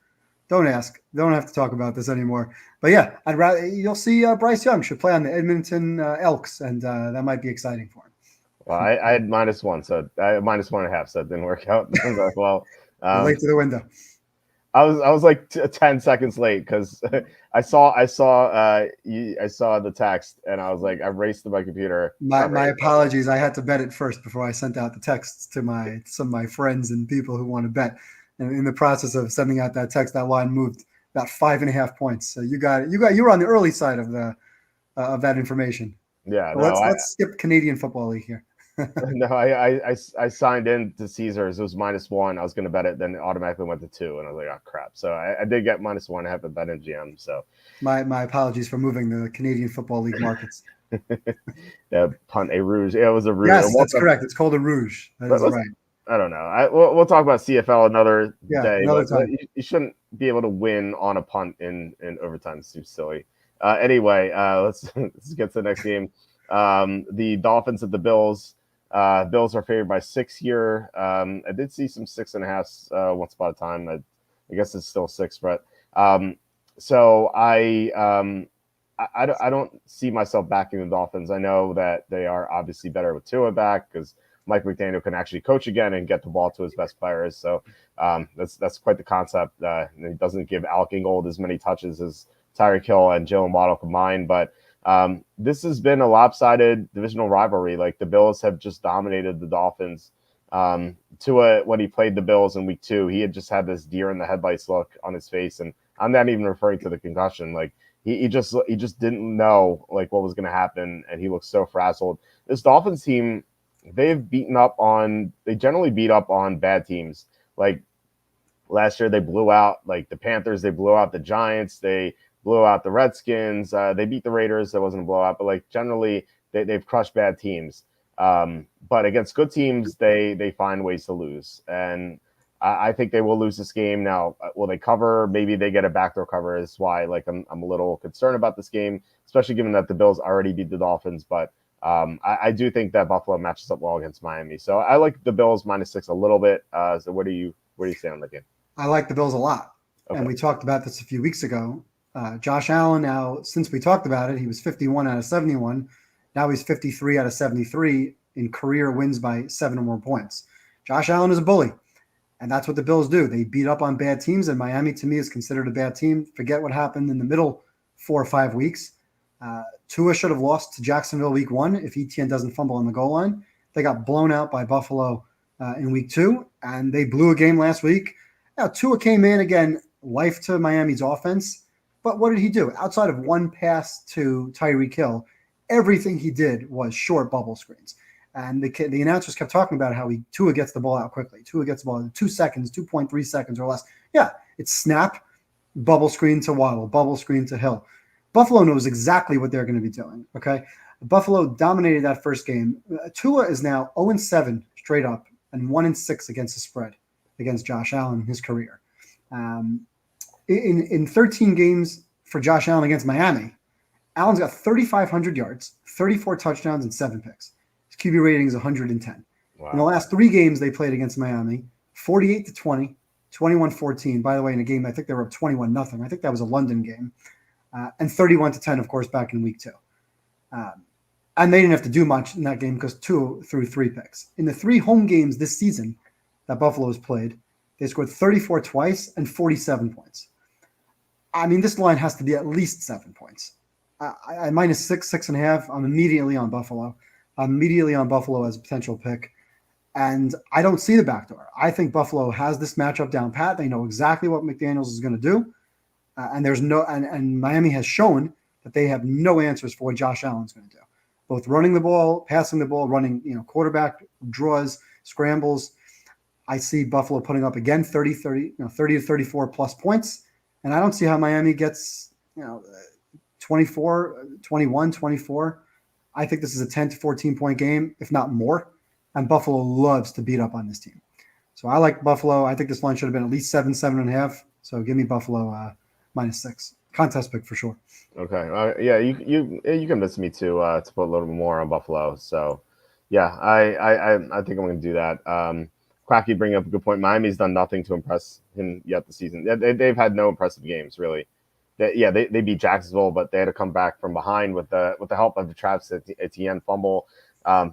Don't ask. Don't have to talk about this anymore. But yeah, I'd rather you'll see Bryce Young should play on the Edmonton Elks, and that might be exciting for him. Well, I had -1, so I had -1.5, so it didn't work out. Well, late to the window. I was like 10 seconds late because I saw the text and I was like, I raced to my computer. My apologies. I had to bet it first before I sent out the texts to some of my friends and people who want to bet. And in the process of sending out that text, that line moved about 5.5 points. So you were on the early side of that information. Yeah. Let's skip Canadian Football League here. No, I signed in to Caesars. It was -1. I was going to bet it, then it automatically went to 2, and I was like, oh crap. So I did get -1. I have to bet in GM. So my apologies for moving the Canadian Football League markets. The punt, a rouge. Yeah, it was a rouge. Yes, that's correct. It's called a rouge. That is right. I don't know. We'll talk about CFL another day. Another time. You shouldn't be able to win on a punt in overtime. It's too silly. Anyway, let's get to the next game. The Dolphins at the Bills. Bills are favored by 6 here. I did see some 6.5 once upon a time. I guess it's still 6, but so I don't see myself backing the Dolphins. I know that they are obviously better with Tua back because Mike McDaniel can actually coach again and get the ball to his best players. So that's quite the concept. He doesn't give Alec Ingold as many touches as Tyreek Hill and Jalen Waddle combined, but this has been a lopsided divisional rivalry. Like the Bills have just dominated the Dolphins. Tua, when he played the Bills in week 2, he had just had this deer in the headlights look on his face, and I'm not even referring to the concussion. Like he just didn't know like what was going to happen, and he looked so frazzled. This Dolphins team, they generally beat up on bad teams. Like last year, they blew out like the Panthers, they blew out the Giants, they blew out the Redskins. They beat the Raiders. That wasn't a blowout, but like generally they've crushed bad teams. But against good teams, they find ways to lose. And I think they will lose this game. Now, will they cover? Maybe they get a backdoor cover. That's why like I'm a little concerned about this game, especially given that the Bills already beat the Dolphins. But I do think that Buffalo matches up well against Miami. So I like the Bills -6 a little bit. So where do you say on the game? I like the Bills a lot. Okay. And we talked about this a few weeks ago. Josh Allen, now, since we talked about it, he was 51 out of 71. Now he's 53 out of 73 in career wins by 7 or more points. Josh Allen is a bully, and that's what the Bills do. They beat up on bad teams, and Miami, to me, is considered a bad team. Forget what happened in the middle 4 or 5 weeks. Tua should have lost to Jacksonville week 1 if Etienne doesn't fumble on the goal line. They got blown out by Buffalo in week 2, and they blew a game last week. Now, Tua came in again, life to Miami's offense. But what did he do? Outside of one pass to Tyreek Hill, everything he did was short bubble screens. And the announcers kept talking about how Tua gets the ball out quickly. Tua gets the ball in 2 seconds, 2.3 seconds or less. Yeah, it's snap, bubble screen to Waddle, bubble screen to Hill. Buffalo knows exactly what they're going to be doing, okay? Buffalo dominated that first game. Tua is now 0-7 straight up and 1-6 against the spread against Josh Allen in his career. In 13 games for Josh Allen against Miami, Allen's got 3,500 yards, 34 touchdowns, and 7 picks. His QB rating is 110. Wow. In the last 3 games they played against Miami, 48-20, 21-14. By the way, in a game, I think they were up 21-0. I think that was a London game. And 31-10, of course, back in week 2. And they didn't have to do much in that game because Tua threw 3 picks. In the 3 home games this season that Buffalo's played, they scored 34 twice and 47 points. I mean, this line has to be at least 7 points. I minus 6, 6.5. I'm immediately on Buffalo. I'm immediately on Buffalo as a potential pick. And I don't see the backdoor. I think Buffalo has this matchup down pat. They know exactly what McDaniels is going to do. And there's no, and Miami has shown that they have no answers for what Josh Allen's going to do. Both running the ball, passing the ball, running, quarterback draws, scrambles. I see Buffalo putting up again 30 to 34 plus points. And I don't see how Miami gets, 24, 21, 24. I think this is a 10 to 14 point game, if not more. And Buffalo loves to beat up on this team. So I like Buffalo. I think this line should have been at least 7, 7.5. So give me Buffalo minus 6. Contest pick for sure. Okay. Yeah, you convinced me to put a little bit more on Buffalo. So yeah, I think I'm going to do that. Cracky bringing up a good point. Miami's done nothing to impress him yet this season. They've had no impressive games really. They beat Jacksonville, but they had to come back from behind with the help of the Travis Etienne fumble.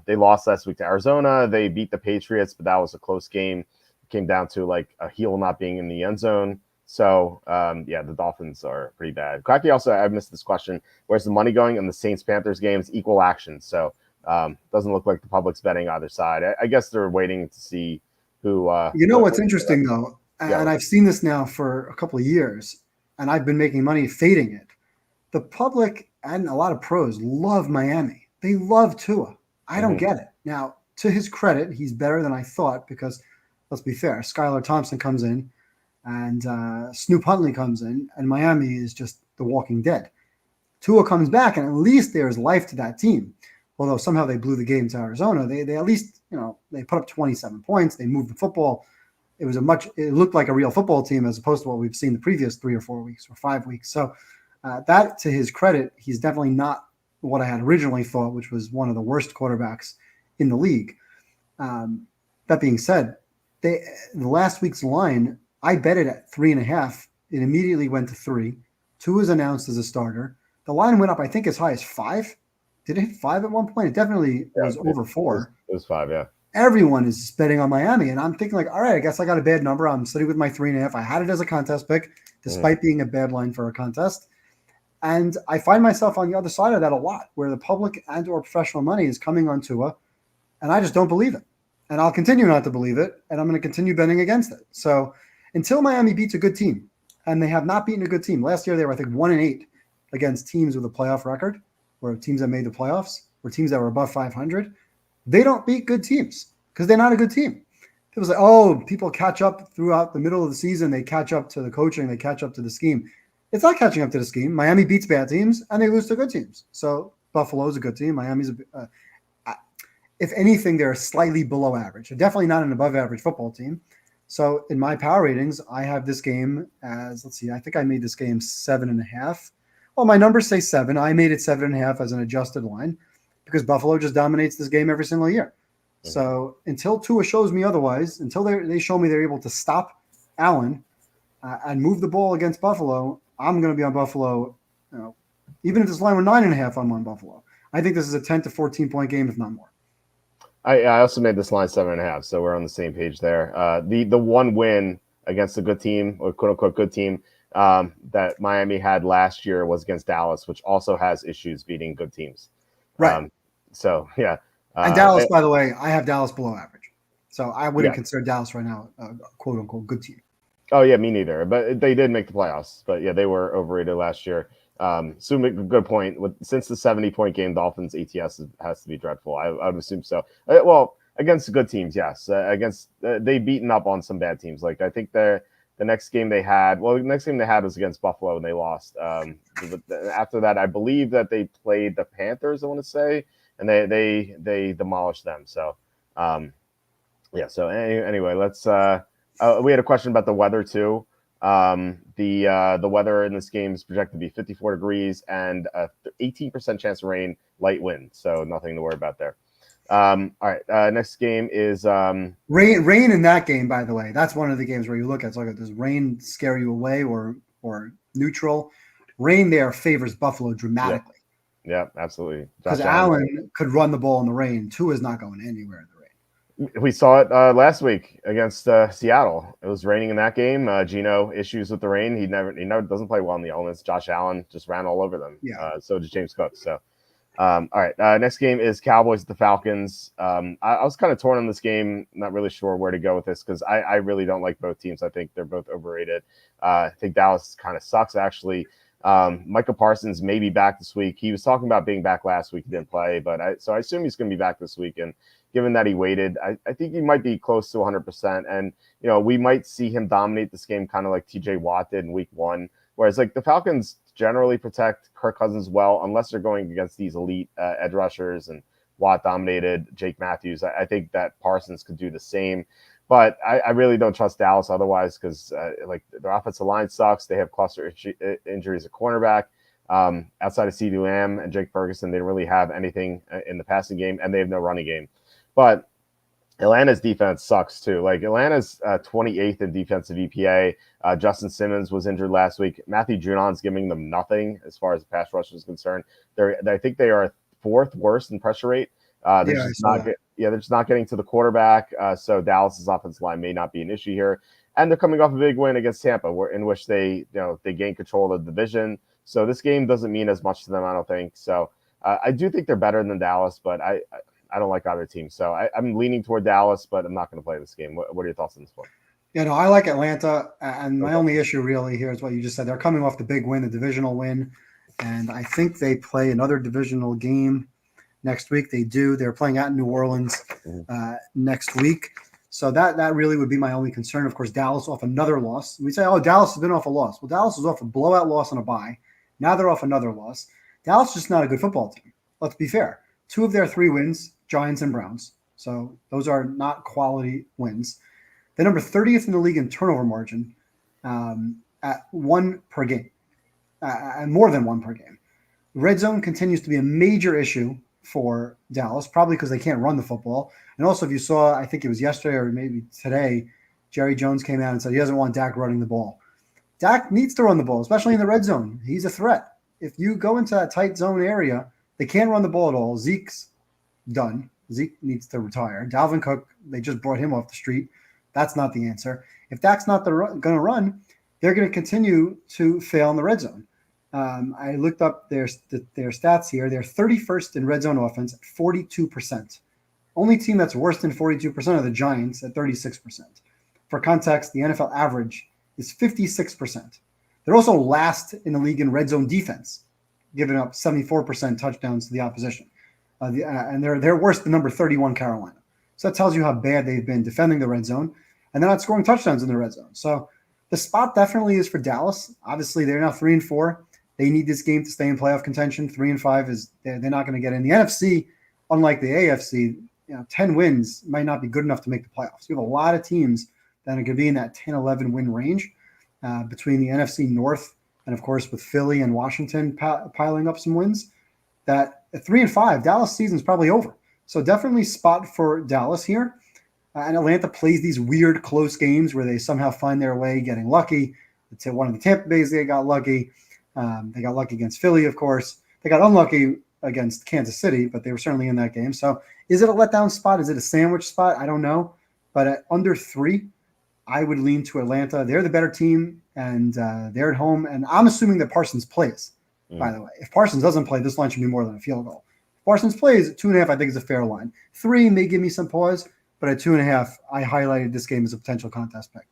They lost last week to Arizona. They beat the Patriots, but that was a close game. It came down to like a heel not being in the end zone. So the Dolphins are pretty bad. Cracky also, I missed this question. Where's the money going? In the Saints-Panthers games, equal action. So doesn't look like the public's betting either side. I guess they're waiting to see who. What's interesting though, and I've seen this now for a couple of years, and I've been making money fading it. The public and a lot of pros love Miami. They love Tua. I don't get it. Now, to his credit, he's better than I thought because, let's be fair, Skylar Thompson comes in and Snoop Huntley comes in, and Miami is just the walking dead. Tua comes back, and at least there's life to that team. Although somehow they blew the game to Arizona, they at least, they put up 27 points. They moved the football. It looked like a real football team as opposed to what we've seen the previous 3 or 4 weeks or 5 weeks. So that, to his credit, he's definitely not what I had originally thought, which was one of the worst quarterbacks in the league. That being said, the last week's line, I bet it at 3.5. It immediately went to 3. 2 was announced as a starter. The line went up, I think, as high as 5. Did it hit 5 at one point? It definitely was over 4. It was 5, yeah. Everyone is betting on Miami, and I'm thinking like, all right, I guess I got a bad number. I'm sitting with my 3.5. I had it as a contest pick, despite being a bad line for a contest. And I find myself on the other side of that a lot, where the public and or professional money is coming on Tua, and I just don't believe it. And I'll continue not to believe it, and I'm going to continue betting against it. So until Miami beats a good team, and they have not beaten a good team. Last year they were, I think, 1-8 against teams with a playoff record, or teams that made the playoffs, or teams that were above 500. They don't beat good teams because they're not a good team. People say, people catch up throughout the middle of the season. They catch up to the coaching. They catch up to the scheme. It's not catching up to the scheme. Miami beats bad teams, and they lose to good teams. So Buffalo's a good team. Miami's if anything, they're slightly below average. They're definitely not an above average football team. So in my power ratings, I have this game as, I think I made this game 7.5. Well, my numbers say 7. I made it 7.5 as an adjusted line because Buffalo just dominates this game every single year. Mm-hmm. So until Tua shows me otherwise, until they show me they're able to stop Allen and move the ball against Buffalo, I'm going to be on Buffalo. Even if this line were 9.5, I'm on Buffalo. I think this is a 10 to 14 point game, if not more. I also made this line 7.5, so we're on the same page there. The one win against a good team, or quote unquote good team, that Miami had last year was against Dallas, which also has issues beating good teams. Right. So yeah, And Dallas, by the way, I have Dallas below average. So I wouldn't yeah. consider Dallas right now a quote unquote good team. Oh yeah, me neither. But they did make the playoffs. But yeah, they were overrated last year. So good point. Since the 70-point game, Dolphins ATS has to be dreadful. I would assume so. Well, against good teams, yes. Against they've beaten up on some bad teams. Like I think the next game they had, the next game they had was against Buffalo and they lost. After that, I believe that they played the Panthers. I want to say, and they demolished them. So yeah. So anyway, let's. We had a question about the weather too. The weather in this game is projected to be 54 degrees and 18% chance of rain, light wind. So nothing to worry about there. All right. Next game is rain in that game. By the way, that's one of the games where you look at. It's like, does rain scare you away or neutral? Rain there favors Buffalo dramatically. Yeah, absolutely. Because Allen could run the ball in the rain. Tua is not going anywhere in the rain. We saw it last week against Seattle. It was raining in that game. Geno issues with the rain. He never doesn't play well in the elements. Josh Allen just ran all over them. Yeah. So did James Cook. So, all right. Next game is Cowboys at the Falcons. I was kind of torn on this game. Not really sure where to go with this because I really don't like both teams. I think they're both overrated. I think Dallas kind of sucks actually. Micah Parsons may be back this week. He was talking about being back last week. He didn't play, but I assume he's going to be back this week. And given that he waited, I think he might be close to 100%. And, we might see him dominate this game kind of like TJ Watt did in week 1. Whereas like the Falcons generally protect Kirk Cousins well, unless they're going against these elite edge rushers, and Watt dominated Jake Matthews. I think that Parsons could do the same. But I really don't trust Dallas otherwise because like their offensive line sucks. They have cluster injuries at cornerback. Outside of CeeDee Lamb and Jake Ferguson, they don't really have anything in the passing game, and they have no running game. But Atlanta's defense sucks too. Like Atlanta's 28th in defensive EPA. Justin Simmons was injured last week. Matthew Judon's giving them nothing as far as the pass rush is concerned. I think they are 4th worst in pressure rate. They're just not getting to the quarterback. So Dallas's offensive line may not be an issue here. And they're coming off a big win against Tampa, in which they gained control of the division. So this game doesn't mean as much to them, I don't think. So I do think they're better than Dallas, but I don't like either team. So I'm leaning toward Dallas, but I'm not going to play this game. What are your thoughts on this one? I like Atlanta, and my only issue really here is what you just said. They're coming off the big win, the divisional win, and I think they play another divisional game next week. They do. They're playing at New Orleans next week. So that really would be my only concern. Of course, Dallas off another loss. We say, Dallas has been off a loss. Well, Dallas was off a blowout loss on a bye. Now they're off another loss. Dallas is just not a good football team. Let's be fair. 2 of their 3 wins, Giants and Browns. So those are not quality wins. They're number 30th in the league in turnover margin at 1 per game, and more than 1 per game. Red zone continues to be a major issue for Dallas, probably because they can't run the football. And also, if you saw, I think it was yesterday or maybe today, Jerry Jones came out and said he doesn't want Dak running the ball. Dak needs to run the ball, especially in the red zone. He's a threat. If you go into that tight zone area, they can't run the ball at all. Zeke's done. Zeke needs to retire. Dalvin Cook, they just brought him off the street. That's not the answer. If Dak's not going to run, they're going to continue to fail in the red zone. I looked up their stats here. They're 31st in red zone offense at 42%. Only team that's worse than 42% are the Giants at 36%. For context, the NFL average is 56%. They're also last in the league in red zone defense, giving up 74% touchdowns to the opposition. And they're worse than number 31 Carolina. So that tells you how bad they've been defending the red zone, and they're not scoring touchdowns in the red zone. So the spot definitely is for Dallas. Obviously, they're now 3-4. They need this game to stay in playoff contention. 3-5 is they're not going to get in. The NFC, unlike the AFC, 10 wins might not be good enough to make the playoffs. You have a lot of teams that are going to be in that 10-11 win range between the NFC North and, of course, with Philly and Washington piling up some wins. That at 3-5, Dallas season's probably over. So definitely spot for Dallas here. And Atlanta plays these weird close games where they somehow find their way getting lucky. It's one of the Tampa Bays they got lucky. They got lucky against Philly, of course. They got unlucky against Kansas City, but they were certainly in that game. So is it a letdown spot? Is it a sandwich spot? I don't know. But at under 3, I would lean to Atlanta. They're the better team, and they're at home. And I'm assuming that Parsons plays, by the way. If Parsons doesn't play, this line should be more than a field goal. If Parsons plays, 2.5, I think, is a fair line. 3 may give me some pause, but at 2.5, I highlighted this game as a potential contest pick.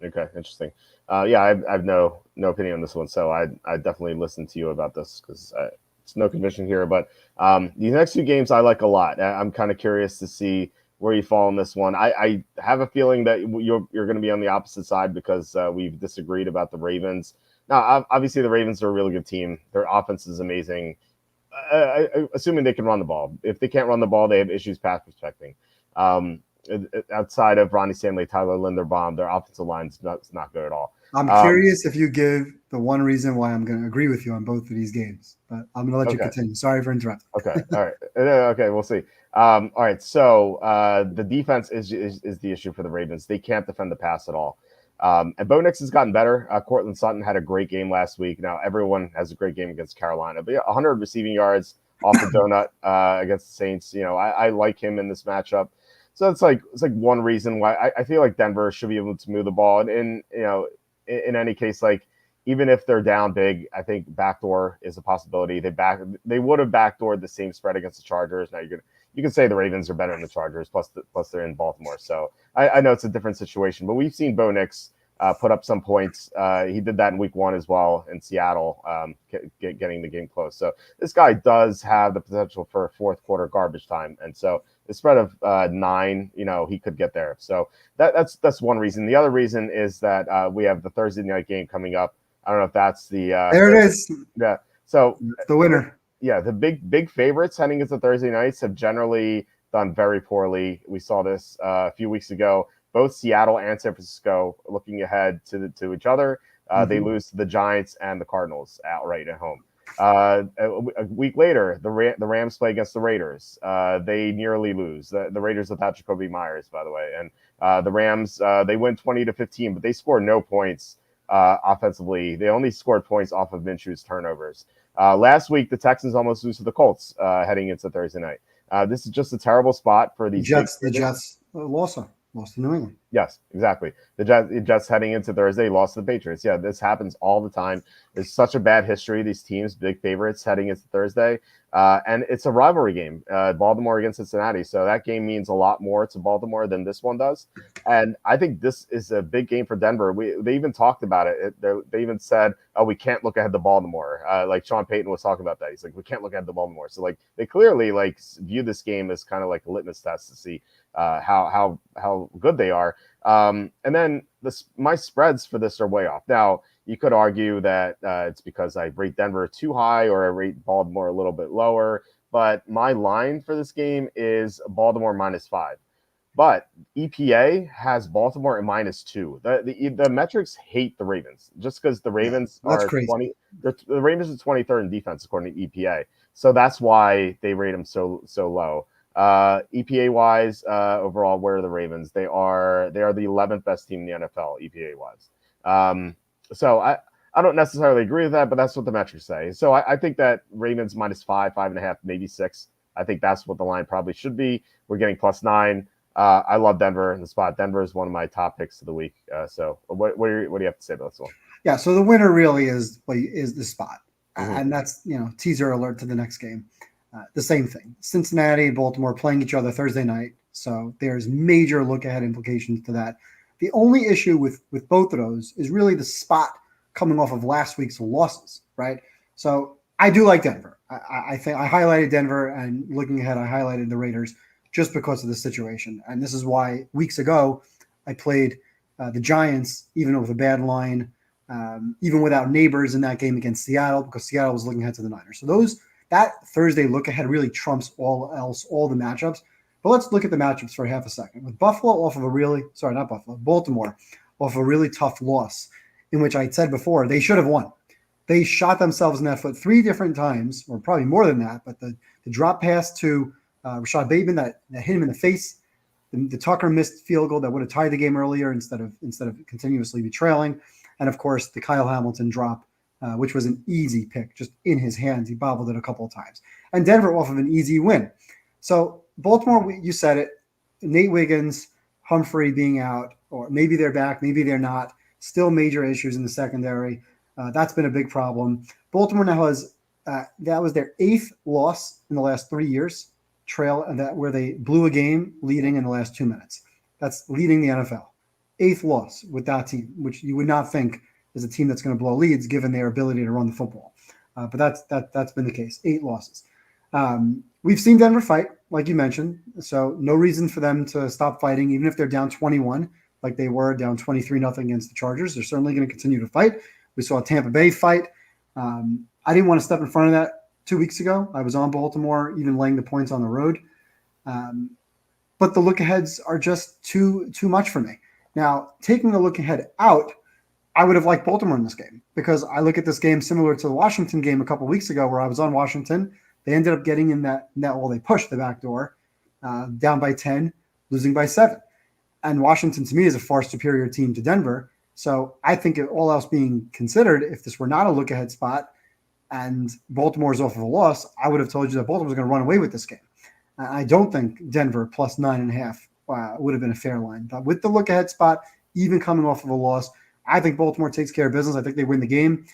Okay, interesting. Yeah, I've no opinion on this one, so I definitely listen to you about this because it's no conviction here. But these next 2 games I like a lot. I'm kind of curious to see where you fall in this one. I have a feeling that you're going to be on the opposite side because we've disagreed about the Ravens. Now, obviously, the Ravens are a really good team. Their offense is amazing. Assuming they can run the ball. If they can't run the ball, they have issues pass protecting. Outside of Ronnie Stanley, Tyler Linderbaum, their offensive line's not good at all. I'm curious if you give the one reason why I'm going to agree with you on both of these games, but I'm going to let you continue. Sorry for interrupting. Okay. All right. Okay. We'll see. All right. So the defense is the issue for the Ravens. They can't defend the pass at all. And Bo Nix has gotten better. Cortland Sutton had a great game last week. Now everyone has a great game against Carolina, but 100 receiving yards off the donut against the Saints. You know, I like him in this matchup. So it's like one reason why I feel like Denver should be able to move the ball. And you know, in any case, like even if they're down big, I think backdoor is a possibility. They would have backdoored the same spread against the Chargers. Now you can say the Ravens are better than the Chargers, plus they're in Baltimore. So I know it's a different situation, but we've seen Bo Nix put up some points. He did that in week 1 as well in Seattle, getting the game close. So this guy does have the potential for fourth quarter garbage time. And so the spread of 9, you know, he could get there. So that's one reason. The other reason is that we have the Thursday night game coming up. I don't know if that's the there it is. Yeah. So the winner. Yeah, the big favorites heading into Thursday nights have generally done very poorly. We saw this a few weeks ago. Both Seattle and San Francisco looking ahead to each other. They lose to the Giants and the Cardinals outright at home. A week later, the Rams play against the Raiders. They nearly lose. The Raiders without Jacoby Myers, by the way. And the Rams, they win 20-15, but they score no points offensively. They only scored points off of Minshew's turnovers. Last week, the Texans almost lose to the Colts heading into Thursday night. This is just a terrible spot for these Jets. The Jets lost to New England. Yes, exactly. The Jets heading into Thursday lost to the Patriots. Yeah, this happens all the time. There's such a bad history. These teams, big favorites heading into Thursday. And it's a rivalry game, Baltimore against Cincinnati. So that game means a lot more to Baltimore than this one does. And I think this is a big game for Denver. They even talked about it. They even said, oh, we can't look ahead to Baltimore. Like Sean Payton was talking about that. He's like, we can't look ahead to Baltimore. So like they clearly like view this game as kind of like a litmus test to see how good they are. And then my spreads for this are way off. Now, you could argue that it's because I rate Denver too high or I rate Baltimore a little bit lower. But my line for this game is Baltimore -5. But EPA has Baltimore at -2. The metrics hate the Ravens just because the Ravens are crazy. 20. The Ravens are 23rd in defense according to EPA. So that's why they rate them so low. EPA wise, overall, where are the Ravens? They are the 11th best team in the NFL EPA wise. So I don't necessarily agree with that, but that's what the metrics say. So I think that Ravens -5, 5.5, maybe 6. I think that's what the line probably should be. We're getting +9. I love Denver in the spot. Denver is one of my top picks of the week. So what do you have to say about this one? Yeah. So the winner really is the spot, and that's teaser alert to the next game. The same thing. Cincinnati and Baltimore playing each other Thursday night. So there's major look ahead implications to that. The only issue with both of those is really the spot coming off of last week's losses, right? So I do like Denver. I think I highlighted Denver, and looking ahead, I highlighted the Raiders just because of the situation. And this is why weeks ago I played the Giants, even with a bad line, even without Neighbors in that game against Seattle, because Seattle was looking ahead to the Niners. So that Thursday look ahead really trumps all the matchups. But let's look at the matchups for half a second. With Baltimore off of a really tough loss, in which I said before, they should have won. They shot themselves in that foot 3 different times, or probably more than that, but the drop pass to Rashad Bateman that hit him in the face, the Tucker missed field goal that would have tied the game earlier instead of continuously be trailing, and of course the Kyle Hamilton drop, which was an easy pick, just in his hands. He bobbled it a couple of times. And Denver off of an easy win. So Baltimore, you said it, Nate Wiggins, Humphrey being out, or maybe they're back, maybe they're not. Still major issues in the secondary. That's been a big problem. Baltimore now has that was their 8th loss in the last 3 years, where they blew a game leading in the last 2 minutes. That's leading the NFL. 8th loss with that team, which you would not think is a team that's going to blow leads given their ability to run the football. But that's been the case. 8 losses. We've seen Denver fight, like you mentioned, so no reason for them to stop fighting, even if they're down 21, like they were down 23-0 against the Chargers. They're certainly going to continue to fight. We saw Tampa Bay fight. I didn't want to step in front of that 2 weeks ago. I was on Baltimore, even laying the points on the road. But the look-aheads are just too much for me. Now, taking the look-ahead out, I would have liked Baltimore in this game because I look at this game similar to the Washington game a couple of weeks ago where I was on Washington. They ended up getting in that they pushed the back door, down by 10, losing by 7. And Washington, to me, is a far superior team to Denver. So I think all else being considered, if this were not a look-ahead spot and Baltimore is off of a loss, I would have told you that Baltimore was going to run away with this game. I don't think Denver plus 9.5 would have been a fair line. But with the look-ahead spot, even coming off of a loss, I think Baltimore takes care of business. I think they win the game.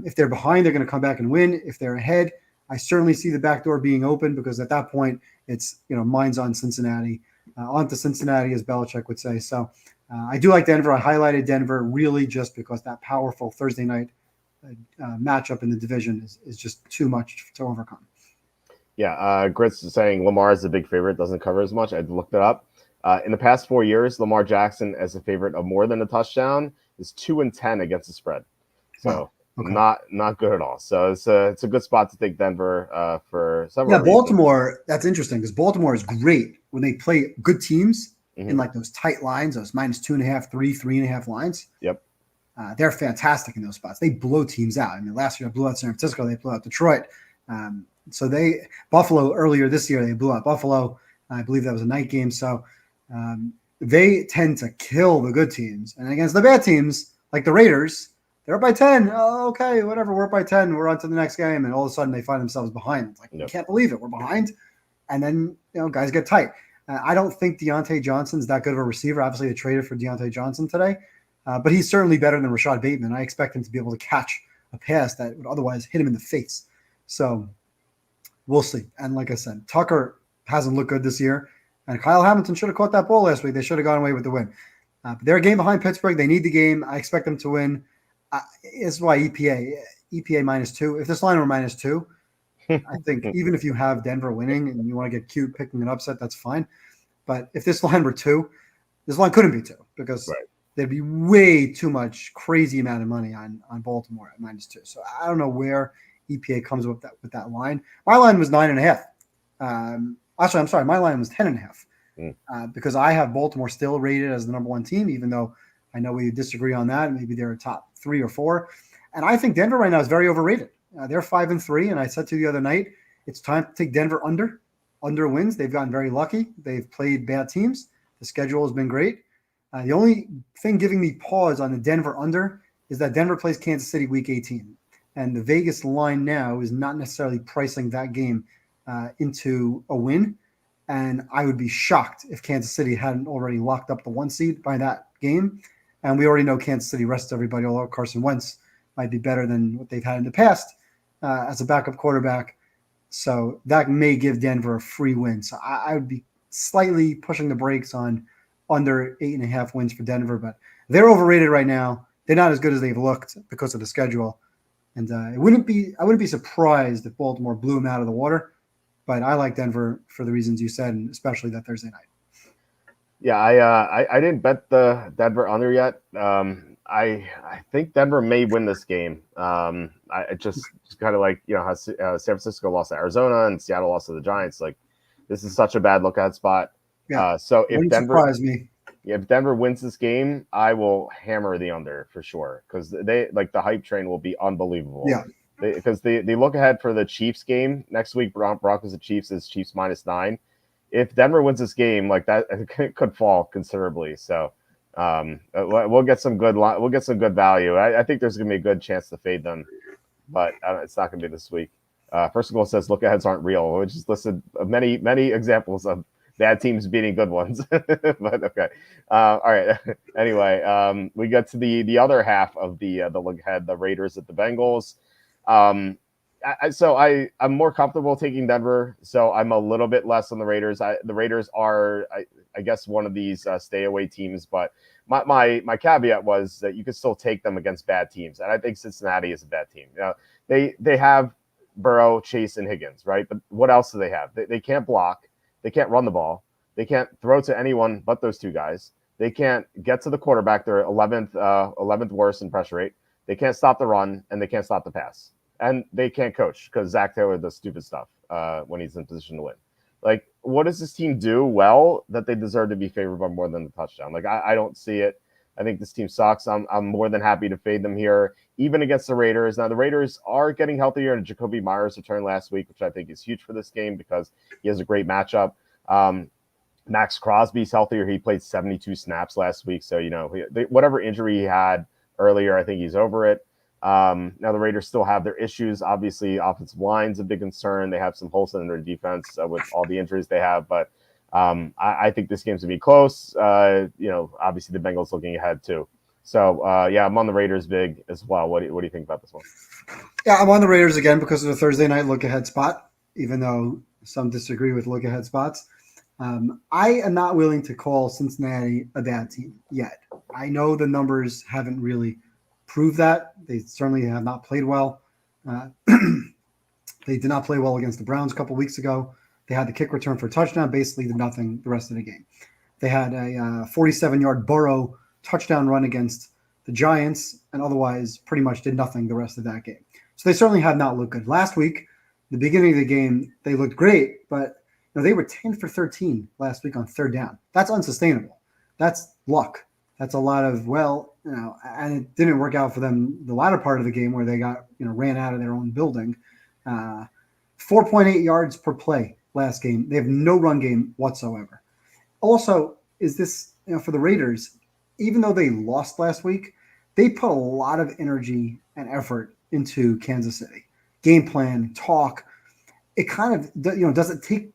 If they're behind, they're going to come back and win. If they're ahead, I certainly see the back door being open because at that point, it's, mine's on Cincinnati. On to Cincinnati, as Belichick would say. So I do like Denver. I highlighted Denver really just because that powerful Thursday night matchup in the division is just too much to overcome. Yeah, Grits is saying Lamar is the big favorite, doesn't cover as much. I looked it up. In the past 4 years, Lamar Jackson as a favorite of more than a touchdown is 2-10 against the spread. So okay. not good at all. So it's a good spot to take Denver for several reasons. Baltimore, that's interesting because Baltimore is great when they play good teams in like those tight lines, those -2.5, 3.5 lines. Yep. They're fantastic in those spots. They blow teams out. I mean, last year they blew out San Francisco. They blew out Detroit. So Buffalo earlier this year, they blew out Buffalo. I believe that was a night game. So they tend to kill the good teams. And against the bad teams, like the Raiders, they're up by 10. Oh, okay, whatever. We're up by 10. We're on to the next game. And all of a sudden they find themselves behind. It's like, I can't believe it. We're behind. And then, guys get tight. I don't think Deontay Johnson's that good of a receiver. Obviously, they traded for Deontay Johnson today. But he's certainly better than Rashad Bateman. I expect him to be able to catch a pass that would otherwise hit him in the face. So we'll see. And like I said, Tucker hasn't looked good this year. And Kyle Hamilton should have caught that ball last week. They should have gone away with the win. But they're a game behind Pittsburgh. They need the game. I expect them to win. This is why EPA -2. If this line were -2, I think even if you have Denver winning and you want to get cute picking an upset, that's fine. But if this line were 2, this line couldn't be 2 because there'd be way too much crazy amount of money on Baltimore at -2. So I don't know where EPA comes with that line. My line was 9.5. Actually, I'm sorry. My line was 10.5 because I have Baltimore still rated as the number 1 team, even though I know we disagree on that. Maybe they're a top 3 or 4. And I think Denver right now is very overrated. They're 5-3. And I said to you the other night, it's time to take Denver under wins. They've gotten very lucky. They've played bad teams. The schedule has been great. The only thing giving me pause on the Denver under is that Denver plays Kansas City week 18. And the Vegas line now is not necessarily pricing that game into a win. And I would be shocked if Kansas City hadn't already locked up the 1 seed by that game. And we already know Kansas City rests everybody, although Carson Wentz might be better than what they've had in the past as a backup quarterback. So that may give Denver a free win. So I would be slightly pushing the brakes on under 8.5 wins for Denver, but they're overrated right now. They're not as good as they've looked because of the schedule. And I wouldn't be surprised if Baltimore blew them out of the water. But I like Denver for the reasons you said, and especially that Thursday night. Yeah, I didn't bet the Denver under yet. I think Denver may win this game. I just kind of like how San Francisco lost to Arizona and Seattle lost to the Giants. Like this is such a bad look at spot. Yeah. So if Denver wins this game, I will hammer the under for sure because they like the hype train will be unbelievable. Yeah. Because they look ahead for the Chiefs game next week. Broncos and Chiefs is Chiefs -9. If Denver wins this game, like that, it could fall considerably. So we'll get some good value. I think there's going to be a good chance to fade them, but it's not going to be this week. First of all, says look aheads aren't real, which is listed many examples of bad teams beating good ones. But okay. All right. Anyway, we get to the other half of the look ahead, the Raiders at the Bengals. Um, I'm more comfortable taking Denver, so I'm a little bit less on the Raiders. The Raiders are, I guess, one of these stay away teams, but my caveat was that you could still take them against bad teams, and I think Cincinnati is a bad team. They have Burrow, Chase, and Higgins, right? But what else do they have? They can't block. They can't run the ball. They can't throw to anyone but those two guys. They can't get to the quarterback. They're 11th worst in pressure rate. They can't stop the run, and they can't stop the pass. And they can't coach because Zach Taylor does stupid stuff when he's in position to win. Like, what does this team do well that they deserve to be favored by more than the touchdown? Like, I don't see it. I think this team sucks. I'm more than happy to fade them here, even against the Raiders. Now, the Raiders are getting healthier, and Jacoby Myers returned last week, which I think is huge for this game because he has a great matchup. Max Crosby's healthier. He played 72 snaps last week. So, whatever injury he had earlier, I think he's over it. Now, the Raiders still have their issues. Obviously, offensive line's a big concern. They have some holes in their defense with all the injuries they have. But I think this game's going to be close. Obviously, the Bengals looking ahead, too. So, I'm on the Raiders big as well. What do you think about this one? Yeah, I'm on the Raiders again because of the Thursday night look-ahead spot, even though some disagree with look-ahead spots. I am not willing to call Cincinnati a bad team yet. I know the numbers haven't really proved that. They certainly have not played well. They did not play well against the Browns a couple weeks ago. They had the kick return for a touchdown, basically did nothing the rest of the game. They had a 47-yard Burrow touchdown run against the Giants, and otherwise pretty much did nothing the rest of that game. So they certainly have not looked good. Last week, the beginning of the game, they looked great, but they were 10 for 13 last week on third down. That's unsustainable. That's luck. That's a lot of, and it didn't work out for them the latter part of the game where they got, ran out of their own building. 4.8 yards per play last game. They have no run game whatsoever. Also, is this, for the Raiders, even though they lost last week, they put a lot of energy and effort into Kansas City. Game plan, talk. It kind of, does it take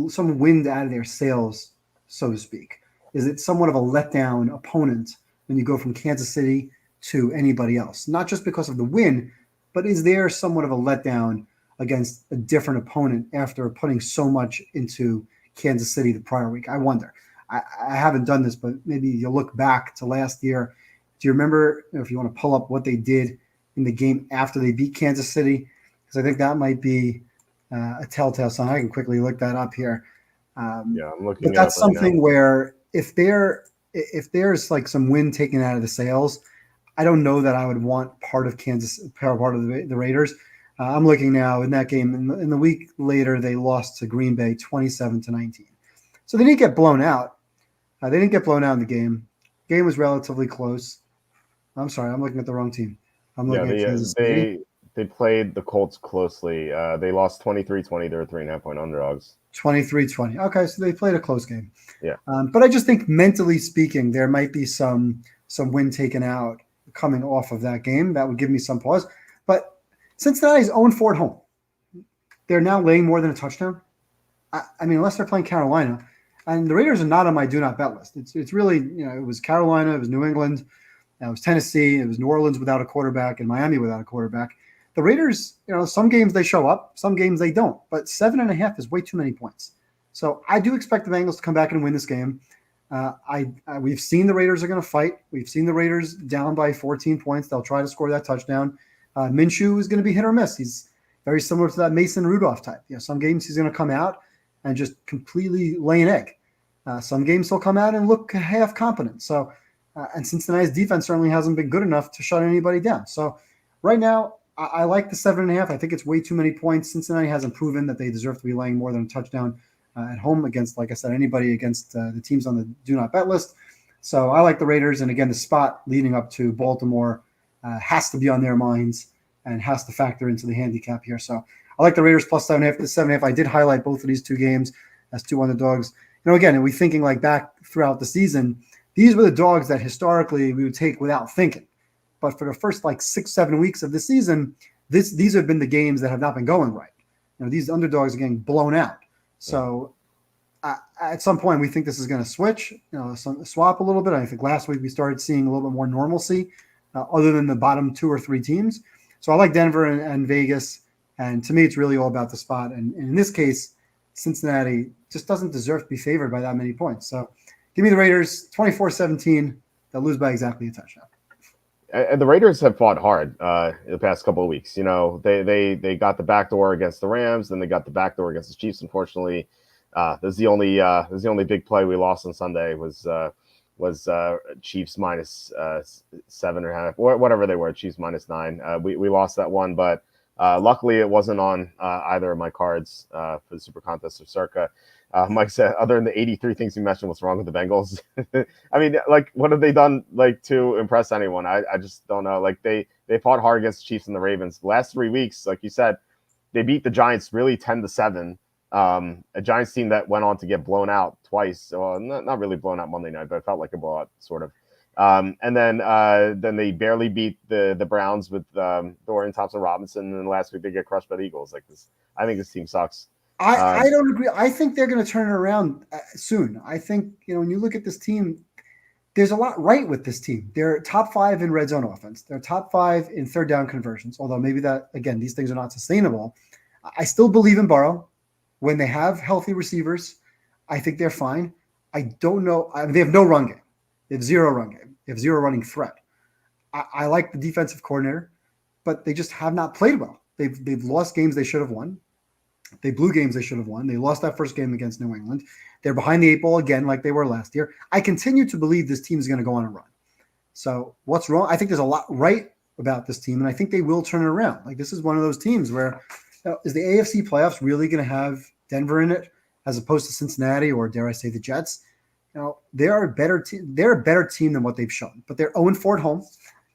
some wind out of their sails, so to speak? Is it somewhat of a letdown opponent when you go from Kansas City to anybody else? Not just because of the win, but is there somewhat of a letdown against a different opponent after putting so much into Kansas City the prior week? I wonder. I haven't done this, but maybe you look back to last year. Do you remember, if you want to pull up what they did in the game after they beat Kansas City? Because I think that might be a telltale sign. I can quickly look that up here. I'm looking. But that's something where if there's like some wind taken out of the sails, I don't know that I would want part of the Raiders. I'm looking now in that game. In the week later, they lost to Green Bay 27-19. So they didn't get blown out. They didn't get blown out in the game. Game was relatively close. I'm sorry, I'm looking at the wrong team. I'm looking at Kansas City. They played the Colts closely. They lost 23-20. They were 3.5-point underdogs. 23-20. Okay, so they played a close game. Yeah. But I just think mentally speaking, there might be some wind taken out coming off of that game. That would give me some pause. But Cincinnati's 0-4 at home. They're now laying more than a touchdown. I mean, unless they're playing Carolina. And the Raiders are not on my do not bet list. It's really, it was Carolina, it was New England, it was Tennessee, it was New Orleans without a quarterback, and Miami without a quarterback. The Raiders, some games they show up, some games they don't. But 7.5 is way too many points. So I do expect the Bengals to come back and win this game. We've seen the Raiders are going to fight. We've seen the Raiders down by 14 points. They'll try to score that touchdown. Minshew is going to be hit or miss. He's very similar to that Mason Rudolph type. Some games he's going to come out and just completely lay an egg. Some games he'll come out and look half competent. So, and Cincinnati's defense certainly hasn't been good enough to shut anybody down. So right now, I like the 7.5. I think it's way too many points. Cincinnati hasn't proven that they deserve to be laying more than a touchdown at home against, like I said, anybody against the teams on the do not bet list. So I like the Raiders. And again, the spot leading up to Baltimore has to be on their minds and has to factor into the handicap here. So I like the Raiders plus 7.5 to 7.5. I did highlight both of these two games as two underdogs. Again, are we thinking like back throughout the season, these were the dogs that historically we would take without thinking. But for the first 6-7 weeks of the season, these have been the games that have not been going right. These underdogs are getting blown out. So At some point, we think this is going to switch, swap a little bit. I think last week we started seeing a little bit more normalcy, other than the bottom 2 or 3 teams. So I like Denver and Vegas. And to me, it's really all about the spot. And in this case, Cincinnati just doesn't deserve to be favored by that many points. So give me the Raiders 24-17. They'll lose by exactly a touchdown. And the Raiders have fought hard the past couple of weeks. They got the backdoor against the Rams, then they got the backdoor against the Chiefs. Unfortunately, this is the only big play we lost on Sunday was Chiefs minus 7.5, whatever they were, Chiefs minus 9. We lost that one, but luckily it wasn't on either of my cards for the Super Contest or Circa. Mike said, other than the 83 things you mentioned, what's wrong with the Bengals? I mean, like, what have they done to impress anyone? I just don't know. Like, they fought hard against the Chiefs and the Ravens. The last 3 weeks, like you said, they beat the Giants really 10-7. A Giants team that went on to get blown out twice. Well, not really blown out Monday night, but it felt like a blowout, sort of. And then they barely beat the Browns with Dorian Thompson-Robinson. And then last week they get crushed by the Eagles. Like this, I think this team sucks. I don't agree. I think they're going to turn it around soon. I think, when you look at this team, there's a lot right with this team. They're top 5 in red zone offense. They're top 5 in third down conversions. Although maybe that, again, these things are not sustainable. I still believe in Burrow. When they have healthy receivers, I think they're fine. I don't know. They have no run game. They have 0 run game. They have 0 running threat. I like the defensive coordinator, but they just have not played well. They've lost games they should have won. They blew games they should have won. They lost that first game against New England. They're behind the 8 ball again like they were last year. I continue to believe this team is going to go on a run. So what's wrong? I think there's a lot right about this team, and I think they will turn it around. Like, this is one of those teams where is the AFC playoffs really going to have Denver in it as opposed to Cincinnati or, dare I say, the Jets? They're a better team. They're a better team than what they've shown, but they're 0-4 at home.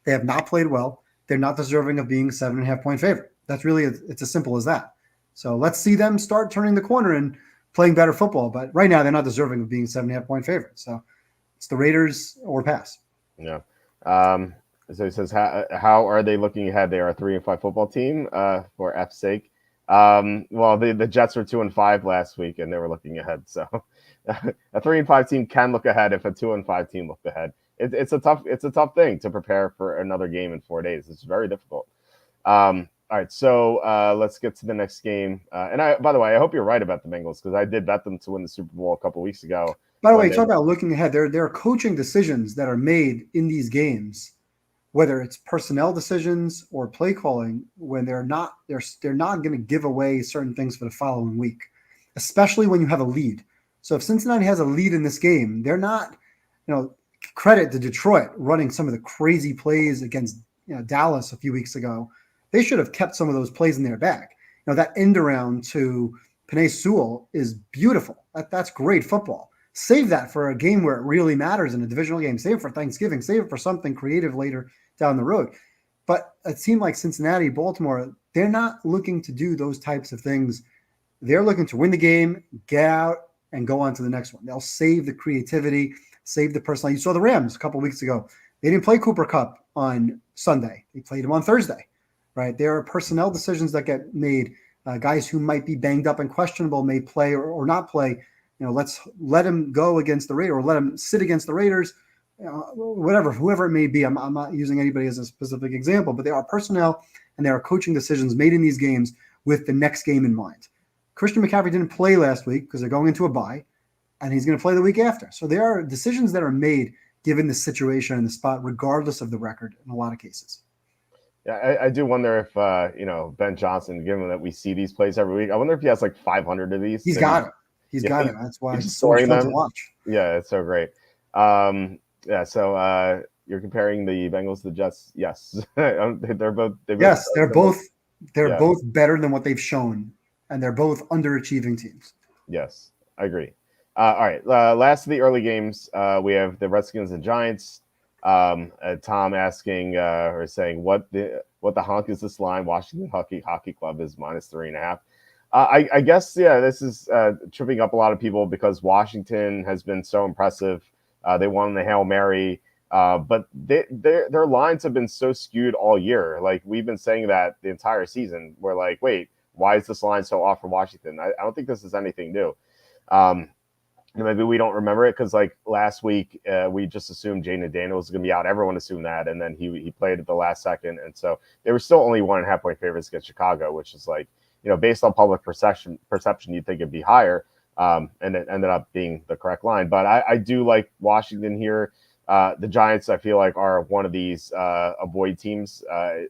They have not played well. They're not deserving of being 7.5 point favorite. That's really, it's as simple as that. So let's see them start turning the corner and playing better football. But right now, they're not deserving of being 7.5 point favorite. So it's the Raiders or pass. Yeah. So he says, how are they looking ahead? They are a 3-5 football team, for F's sake. Well, the Jets were 2-5 last week, and they were looking ahead. So a 3-5 team can look ahead if a 2-5 team looked ahead. It's a tough thing to prepare for another game in 4 days. It's very difficult. All right, so let's get to the next game. And by the way, I hope you're right about the Bengals, because I did bet them to win the Super Bowl a couple weeks ago. By the way, talk about looking ahead. There are coaching decisions that are made in these games, whether it's personnel decisions or play calling, when they're not going to give away certain things for the following week, especially when you have a lead. So if Cincinnati has a lead in this game, they're not, credit to Detroit running some of the crazy plays against Dallas a few weeks ago. They should have kept some of those plays in their bag. That end around to Penei Sewell is beautiful. That's great football. Save that for a game where it really matters in a divisional game. Save it for Thanksgiving. Save it for something creative later down the road. But a team like Cincinnati, Baltimore, they're not looking to do those types of things. They're looking to win the game, get out, and go on to the next one. They'll save the creativity, save the personality. You saw the Rams a couple of weeks ago. They didn't play Cooper Kupp on Sunday. They played him on Thursday. Right? There are personnel decisions that get made. Guys who might be banged up and questionable may play or not play. Let's let him go against the Raiders, or let him sit against the Raiders, whoever it may be. I'm not using anybody as a specific example, but there are personnel and there are coaching decisions made in these games with the next game in mind. Christian McCaffrey didn't play last week because they're going into a bye, and he's going to play the week after. So there are decisions that are made given the situation and the spot, regardless of the record in a lot of cases. Yeah, I do wonder if Ben Johnson, given that we see these plays every week, I wonder if he has like 500 of these. He's got it. He's got it. That's why it's so much fun to watch. Yeah, it's so great. So you're comparing the Bengals to the Jets. Yes, they're both. They're both better than what they've shown, and they're both underachieving teams. Yes, I agree. All right, last of the early games, we have the Redskins and Giants. Tom asking or saying what the honk is this line? Washington Hockey Club is -3.5. I guess this is tripping up a lot of people because Washington has been so impressive. They won the Hail Mary, but their lines have been so skewed all year. Like, we've been saying that the entire season. We're like, wait, why is this line so off for Washington? I don't think this is anything new. maybe we don't remember it because like last week we just assumed Jaden Daniels was going to be out. Everyone assumed that, and then he played at the last second, and so they were still only 1.5 point favorites against Chicago, which is like, based on public perception, you'd think it'd be higher, and it ended up being the correct line. But I do like Washington here. The Giants, I feel like, are one of these avoid teams.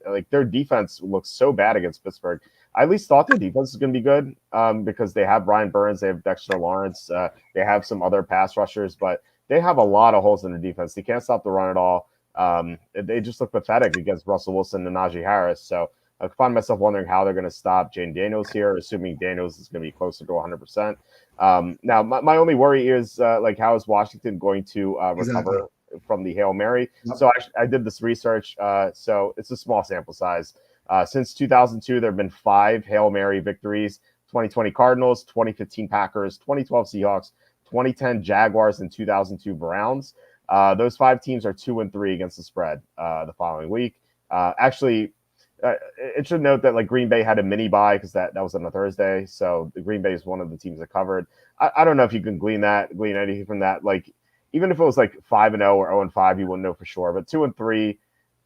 Like their defense looks so bad against Pittsburgh. I at least thought their defense was going to be good because they have Brian Burns, they have Dexter Lawrence, they have some other pass rushers, but they have a lot of holes in their defense. They can't stop the run at all. They just look pathetic against Russell Wilson and Najee Harris. So I find myself wondering how they're going to stop Jaden Daniels here, assuming Daniels is going to be closer to 100%. Now, my only worry is like how is Washington going to recover from the Hail Mary? Yep. So I did this research. So it's a small sample size. Since 2002, there have been 5 Hail Mary victories: 2020 Cardinals, 2015 Packers, 2012 Seahawks, 2010 Jaguars, and 2002 Browns. Those 5 teams are 2-3 against the spread the following week. Actually, it should note that like Green Bay had a mini bye because that was on a Thursday. So the Green Bay is one of the teams that covered. I don't know if you can glean anything from that. Like even if it was like 5-0 or 0-5, you wouldn't know for sure. But 2-3.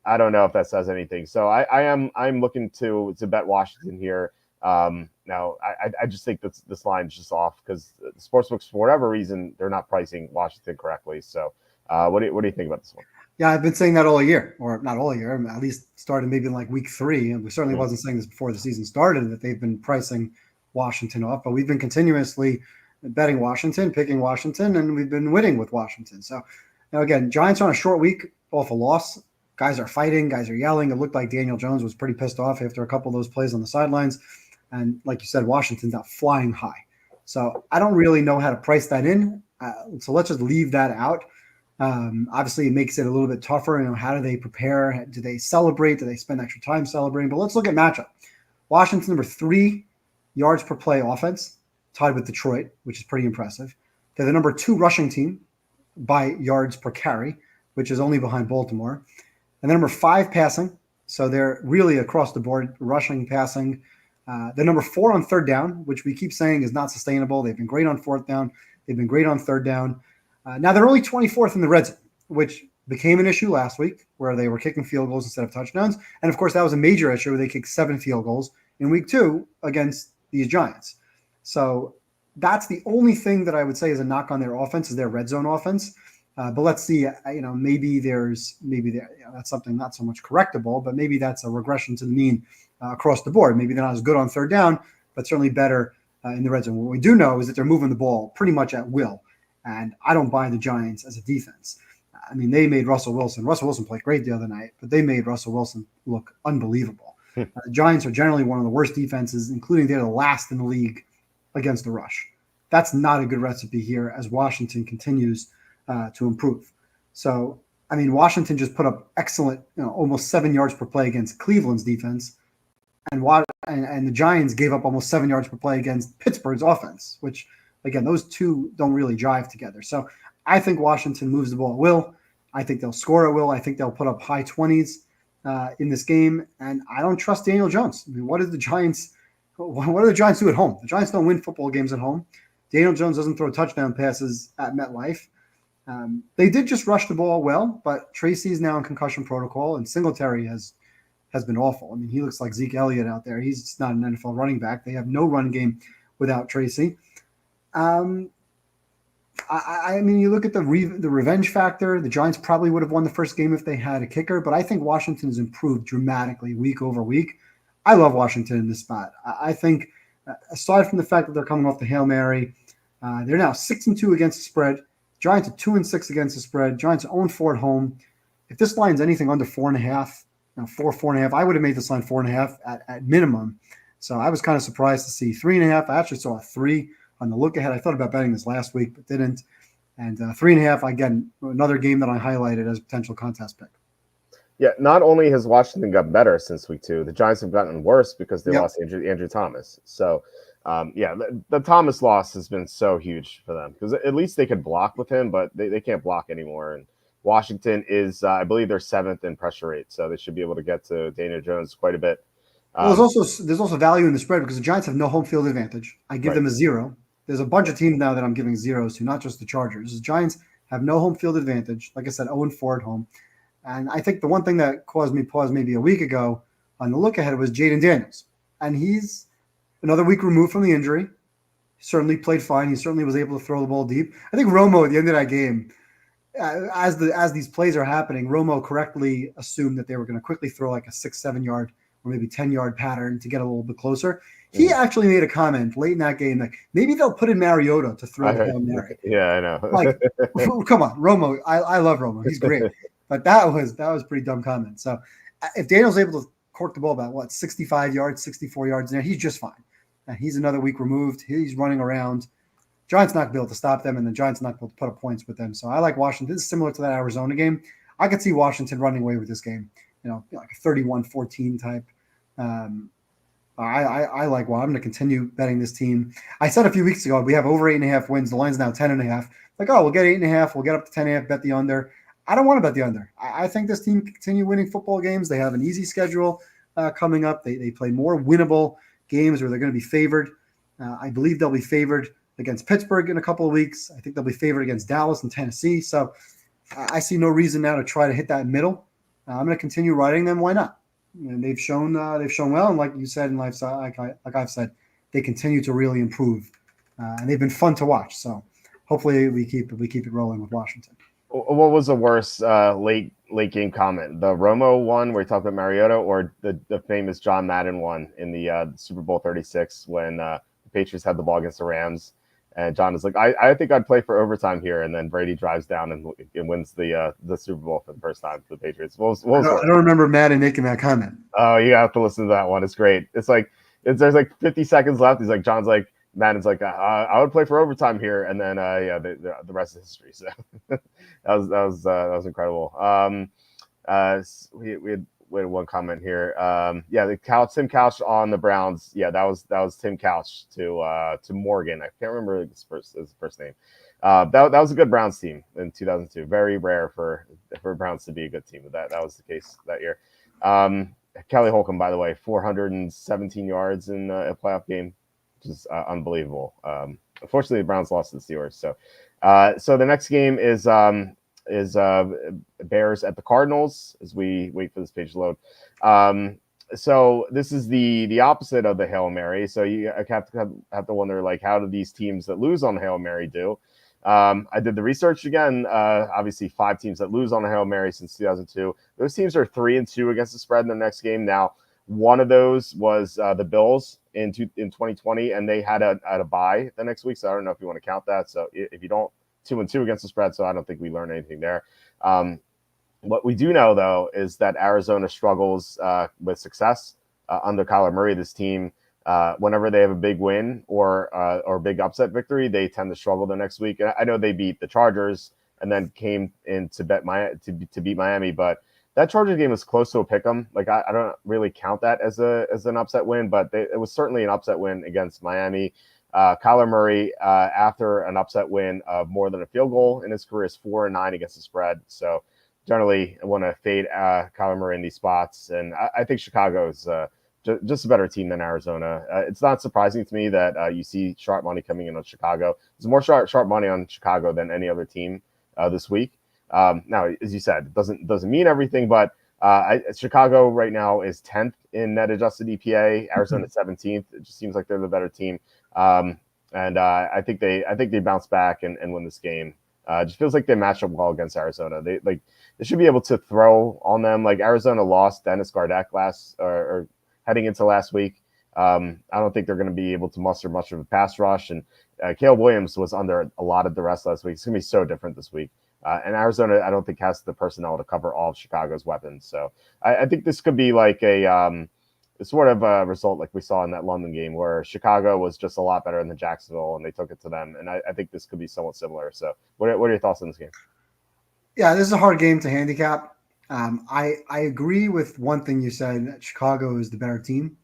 I don't know if that says anything. So I'm looking to bet Washington here. Now I just think this line is just off because the sportsbooks, for whatever reason, they're not pricing Washington correctly. So what do you think about this one? Yeah, I've been saying that all year, or not all year, at least started maybe in like week 3. And we certainly wasn't saying this before the season started, that they've been pricing Washington off, but we've been continuously betting Washington, picking Washington, and we've been winning with Washington. So now again, Giants are on a short week off a loss. Guys are fighting. Guys are yelling. It looked like Daniel Jones was pretty pissed off after a couple of those plays on the sidelines. And like you said, Washington's out flying high. So I don't really know how to price that in. So let's just leave that out. Obviously, it makes it a little bit tougher. How do they prepare? Do they celebrate? Do they spend extra time celebrating? But let's look at matchup. Washington's number 3 yards per play offense, tied with Detroit, which is pretty impressive. They're the number 2 rushing team by yards per carry, which is only behind Baltimore. And then number 5 passing. So they're really across the board, rushing, passing. They're number 4 on third down, which we keep saying is not sustainable. They've been great on fourth down. They've been great on third down. Now they're only 24th in the red zone, which became an issue last week where they were kicking field goals instead of touchdowns. And of course, that was a major issue where they kicked 7 field goals in week 2 against these Giants. So that's the only thing that I would say is a knock on their offense, is their red zone offense. But let's see, maybe that's something not so much correctable, but maybe that's a regression to the mean across the board. Maybe they're not as good on third down, but certainly better in the red zone. What we do know is that they're moving the ball pretty much at will, and I don't buy the Giants as a defense. I mean, they made Russell Wilson played great the other night, but they made Russell Wilson look unbelievable. The Giants are generally one of the worst defenses, including they're the last in the league against the rush. That's not a good recipe here as Washington continues to improve. So, I mean, Washington just put up excellent, almost 7 yards per play against Cleveland's defense, and the Giants gave up almost 7 yards per play against Pittsburgh's offense, which, again, those two don't really jive together. So I think Washington moves the ball at will. I think they'll score at will. I think they'll put up high 20s in this game, and I don't trust Daniel Jones. I mean, what do the Giants do at home? The Giants don't win football games at home. Daniel Jones doesn't throw touchdown passes at MetLife. They did just rush the ball well, but Tracy's now in concussion protocol, and Singletary has been awful. I mean, he looks like Zeke Elliott out there. He's just not an NFL running back. They have no run game without Tracy. I mean, you look at the revenge factor. The Giants probably would have won the first game if they had a kicker, but I think Washington has improved dramatically week over week. I love Washington in this spot. I think, aside from the fact that they're coming off the Hail Mary, they're now 6-2 against the spread. Giants are 2-6 against the spread. Giants are 0-4 at home. If this line's anything under 4.5, 4.5, I would have made this line 4.5 at minimum. So I was kind of surprised to see 3.5. I actually saw a 3 on the look ahead. I thought about betting this last week, but didn't. And 3.5, again, another game that I highlighted as a potential contest pick. Yeah, not only has Washington got better since week 2, the Giants have gotten worse because they lost Andrew Thomas. So, the Thomas loss has been so huge for them because at least they could block with him, but they can't block anymore. And Washington is, I believe, they're 7th in pressure rate, so they should be able to get to Daniel Jones quite a bit. There's also value in the spread because the Giants have no home field advantage. I give them a 0. there's a bunch of teams now that I'm giving zeros to, not just the Chargers. The Giants have no home field advantage. Like I said, 0-4 at home. And I think the one thing that caused me pause maybe a week ago on the look ahead was Jaden Daniels. And he's another week removed from the injury. He certainly played fine. He certainly was able to throw the ball deep. I think Romo at the end of that game, as these plays are happening, Romo correctly assumed that they were going to quickly throw like a 6-7 yard or maybe 10-yard pattern to get a little bit closer. He actually made a comment late in that game like maybe they'll put in Mariota to throw the Hail Mary. Yeah, I know. Like, come on, Romo. I love Romo. He's great. But that was a pretty dumb comment. So if Daniel's able to cork the ball about 65 yards, 64 yards in there, he's just fine. And he's another week removed. He's running around. Giants not going to be able to stop them, and the Giants not going to be able to put up points with them. So I like Washington. This is similar to that Arizona game. I could see Washington running away with this game, like a 31-14 type. I like, well, I'm going to continue betting this team. I said a few weeks ago, we have over 8.5 wins. The line's now 10.5. Like, we'll get 8.5. We'll get up to 10.5, bet the under. I don't want to bet the under. I think this team can continue winning football games. They have an easy schedule coming up. They play more winnable games where they're going to be favored. I believe they'll be favored against Pittsburgh in a couple of weeks. I think they'll be favored against Dallas and Tennessee. So I see no reason now to try to hit that middle. I'm going to continue riding them. Why not? And they've shown well, and like you said, and like I've said, they continue to really improve, and they've been fun to watch. So hopefully we keep it rolling with Washington. What was the worst late game comment? The Romo one where he talked about Mariota, or the famous John Madden one in the Super Bowl 36 when the Patriots had the ball against the Rams, and John is like, I think I'd play for overtime here, and then Brady drives down and wins the Super Bowl for the first time for the Patriots. I don't remember Madden making that comment. Oh, you have to listen to that one. It's great. It's like there's like 50 seconds left. He's like, John's like, Madden's like, I would play for overtime here, and then the rest is history. So that was incredible. We had one comment here. Tim Couch on the Browns. Yeah, that was Tim Couch to Morgan. I can't remember his first name. That was a good Browns team in 2002. Very rare for Browns to be a good team, but that was the case that year. Kelly Holcomb, by the way, 417 yards in a playoff game, which is unbelievable. Unfortunately, the Browns lost to the Steelers. So the next game is Bears at the Cardinals as we wait for this page to load. So this is the opposite of the Hail Mary. So you have to wonder, like, how do these teams that lose on the Hail Mary do? I did the research again. Obviously, 5 teams that lose on a Hail Mary since 2002. Those teams are 3-2 against the spread in their next game. Now, one of those was the Bills in 2020, and they had a bye the next week. So I don't know if you want to count that. So if you don't, 2-2 against the spread. So I don't think we learned anything there. What we do know, though, is that Arizona struggles with success under Kyler Murray. This team, whenever they have a big win or big upset victory, they tend to struggle the next week. And I know they beat the Chargers and then came in to beat Miami, but that Chargers game was close to a pick'em. Like I don't really count that as an upset win, but it was certainly an upset win against Miami. Kyler Murray, after an upset win of more than a field goal in his career, is 4-9 against the spread. So generally, I want to fade Kyler Murray in these spots, and I think Chicago is just a better team than Arizona. It's not surprising to me that you see sharp money coming in on Chicago. There's more sharp money on Chicago than any other team this week. Now, as you said, it doesn't mean everything, but Chicago right now is 10th in net adjusted EPA. Arizona 17th. It just seems like they're the better team. And I think they bounce back and win this game. It just feels like they match up well against Arizona. They should be able to throw on them. Like Arizona lost Dennis Gardeck or heading into last week. I don't think they're going to be able to muster much of a pass rush. And Caleb Williams was under a lot of duress last week. It's going to be so different this week. And Arizona, I don't think has the personnel to cover all of Chicago's weapons. So I think this could be like a sort of a result like we saw in that London game where Chicago was just a lot better than Jacksonville and they took it to them. And I think this could be somewhat similar. So what are your thoughts on this game? Yeah, this is a hard game to handicap. I agree with one thing you said, that Chicago is the better team,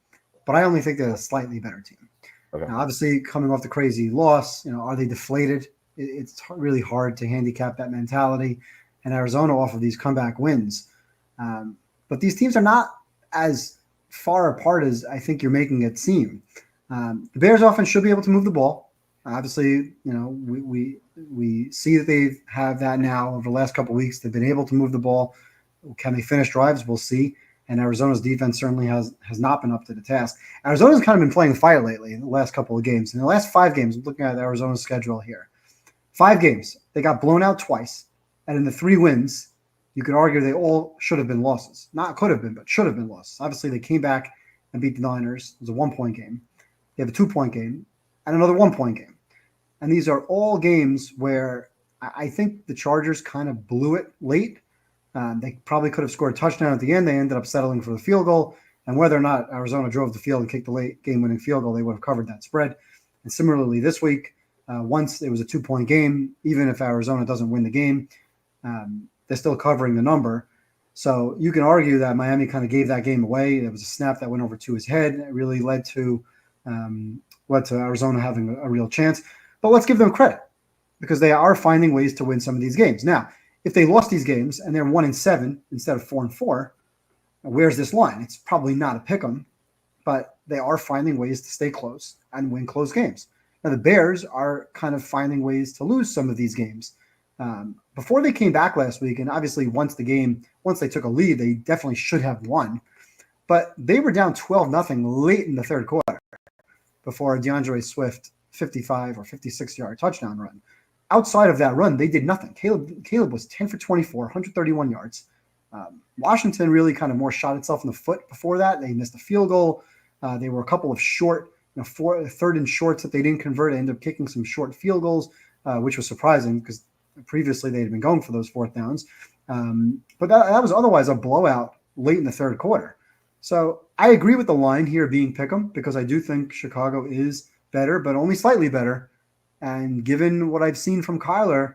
but I only think they're a slightly better team. Okay. Now, obviously, coming off the crazy loss, are they deflated? It's really hard to handicap that mentality. And Arizona off of these comeback wins. But these teams are not as far apart as I think you're making it seem. The Bears offense should be able to move the ball. Obviously, we see that they have that now over the last couple of weeks. They've been able to move the ball. Can they finish drives? We'll see. And Arizona's defense certainly has not been up to the task. Arizona's kind of been playing fire lately in the last couple of games. In the last 5 games, I'm looking at Arizona's schedule here. 5 games, they got blown out twice. And in the 3 wins, you could argue they all should have been losses. Not could have been, but should have been losses. Obviously, they came back and beat the Niners. It was a 1-point game. They have a 2-point game and another 1-point game. And these are all games where I think the Chargers kind of blew it late. They probably could have scored a touchdown at the end. They ended up settling for the field goal. And whether or not Arizona drove the field and kicked the late game-winning field goal, they would have covered that spread. And similarly this week, once it was a 2-point game, even if Arizona doesn't win the game, they're still covering the number. So you can argue that Miami kind of gave that game away. There was a snap that went over to his head. It really led to Arizona having a real chance. But let's give them credit because they are finding ways to win some of these games. Now, if they lost these games and they're 1-7 instead of 4-4, where's this line? It's probably not a pick 'em, but they are finding ways to stay close and win close games. Now, the Bears are kind of finding ways to lose some of these games. Before they came back last week, and obviously once they took a lead, they definitely should have won. But they were down 12-0 late in the third quarter before a DeAndre Swift 55 or 56-yard touchdown run. Outside of that run, they did nothing. Caleb was 10 for 24, 131 yards. Washington really kind of more shot itself in the foot before that. They missed a field goal. They were a couple of short, 3rd and shorts that they didn't convert. They ended up kicking some short field goals, which was surprising because previously they had been going for those 4th downs. But that was otherwise a blowout late in the third quarter. So I agree with the line here being pick'em because I do think Chicago is better, but only slightly better. And given what I've seen from Kyler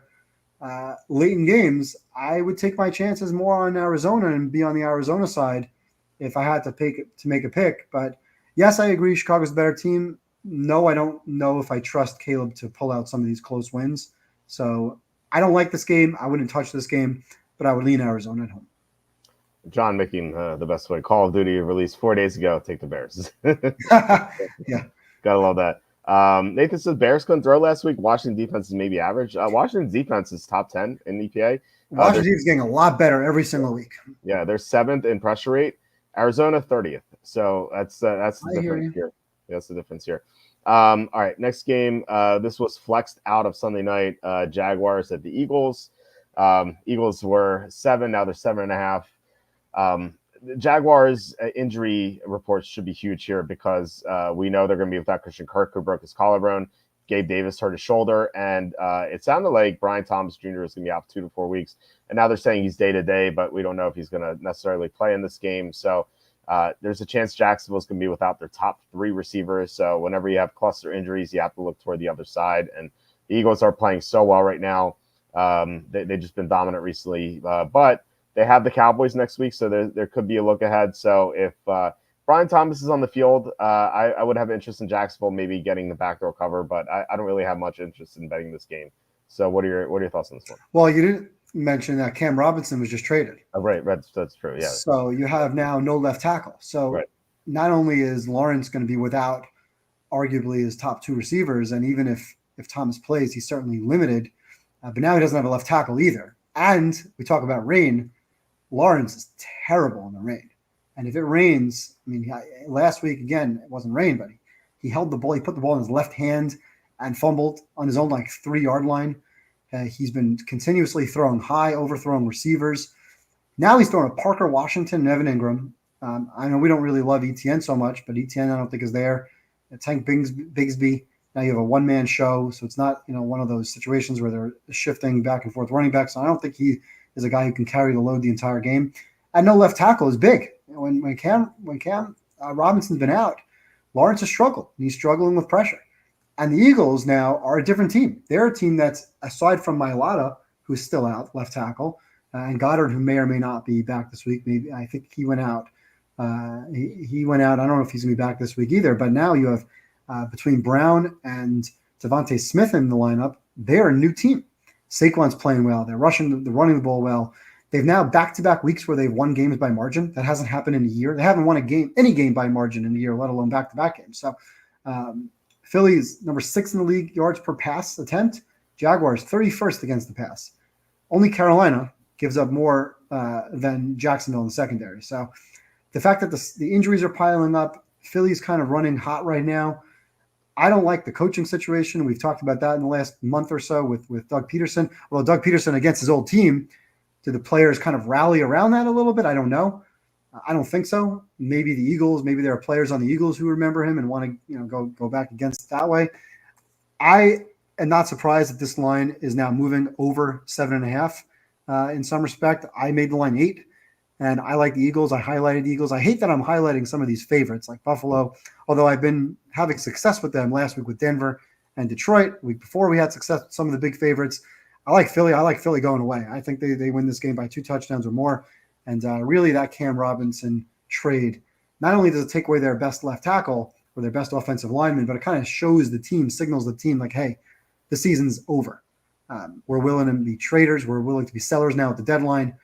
late in games, I would take my chances more on Arizona and be on the Arizona side if I had to make a pick. But yes, I agree Chicago's a better team. No, I don't know if I trust Caleb to pull out some of these close wins. So I don't like this game. I wouldn't touch this game, but I would lean Arizona at home. John making the best way. Call of Duty released 4 days ago. Take the Bears. Yeah. Gotta love that. Nathan says Bears couldn't throw last week. Washington defense is maybe average. Washington's defense is top 10 in EPA. Washington is getting a lot better every single week. Yeah, they're 7th in pressure rate. Arizona 30th. So that's the difference here. That's the difference here. All right, next game. This was flexed out of Sunday night. Jaguars at the Eagles. Eagles were 7. Now they're 7.5. The Jaguars injury reports should be huge here because we know they're going to be without Christian Kirk, who broke his collarbone. Gabe Davis hurt his shoulder, and it sounded like Brian Thomas Jr. is going to be out for 2 to 4 weeks. And now they're saying he's day-to-day, but we don't know if he's going to necessarily play in this game. So there's a chance Jacksonville's going to be without their top 3 receivers. So whenever you have cluster injuries, you have to look toward the other side. And the Eagles are playing so well right now. They've just been dominant recently. But they have the Cowboys next week, so there could be a look ahead. So if Brian Thomas is on the field, I would have interest in Jacksonville maybe getting the backdoor cover, but I don't really have much interest in betting this game. So what are your thoughts on this one? Well, you didn't mention that Cam Robinson was just traded. Oh, right, that's true. Yeah. So you have now no left tackle. So Not only is Lawrence going to be without arguably his top 2 receivers, and even if Thomas plays, he's certainly limited. But now he doesn't have a left tackle either. And we talk about rain. Lawrence is terrible in the rain. And if it rains, I mean, last week, again, it wasn't rain, but he held the ball. He put the ball in his left hand and fumbled on his own 3-yard line. He's been continuously throwing high, overthrowing receivers. Now he's throwing at Parker Washington and Evan Ingram. I know we don't really love ETN so much, but ETN I don't think is there. Tank Bigsby, now you have a one-man show, so it's not one of those situations where they're shifting back and forth running back. So I don't think he is a guy who can carry the load the entire game. And no left tackle is big. When Cam Robinson's been out, Lawrence has struggled. He's struggling with pressure. And the Eagles now are a different team. They're a team that's, aside from Mailata, who's still out, left tackle, and Goddard, who may or may not be back this week. Maybe I think he went out. He went out. I don't know if he's going to be back this week either. But now you have between Brown and Devontae Smith in the lineup, they're a new team. Saquon's playing well. They're running the ball well. They've now back-to-back weeks where they've won games by margin. That hasn't happened in a year. They haven't won any game by margin in a year, let alone back-to-back games. So Phillies number 6 in the league yards per pass attempt. Jaguars 31st against the pass. Only Carolina gives up more than Jacksonville in the secondary. So the fact that the injuries are piling up, Philly's kind of running hot right now. I don't like the coaching situation. We've talked about that in the last month or so with Doug Peterson. Well, Doug Peterson against his old team, do the players kind of rally around that a little bit? I don't know. I don't think so. Maybe the Eagles, maybe there are players on the Eagles who remember him and want to go back against it that way. I am not surprised that this line is now moving over 7.5 in some respect. I made the line 8. And I like the Eagles. I highlighted Eagles. I hate that I'm highlighting some of these favorites like Buffalo, although I've been having success with them last week with Denver and Detroit. The week before we had success with some of the big favorites. I like Philly. I like Philly going away. I think they win this game by 2 touchdowns or more. And really that Cam Robinson trade, not only does it take away their best left tackle or their best offensive lineman, but it kind of shows the team, signals the team like, hey, the season's over. We're willing to be traders. We're willing to be sellers now at the deadline.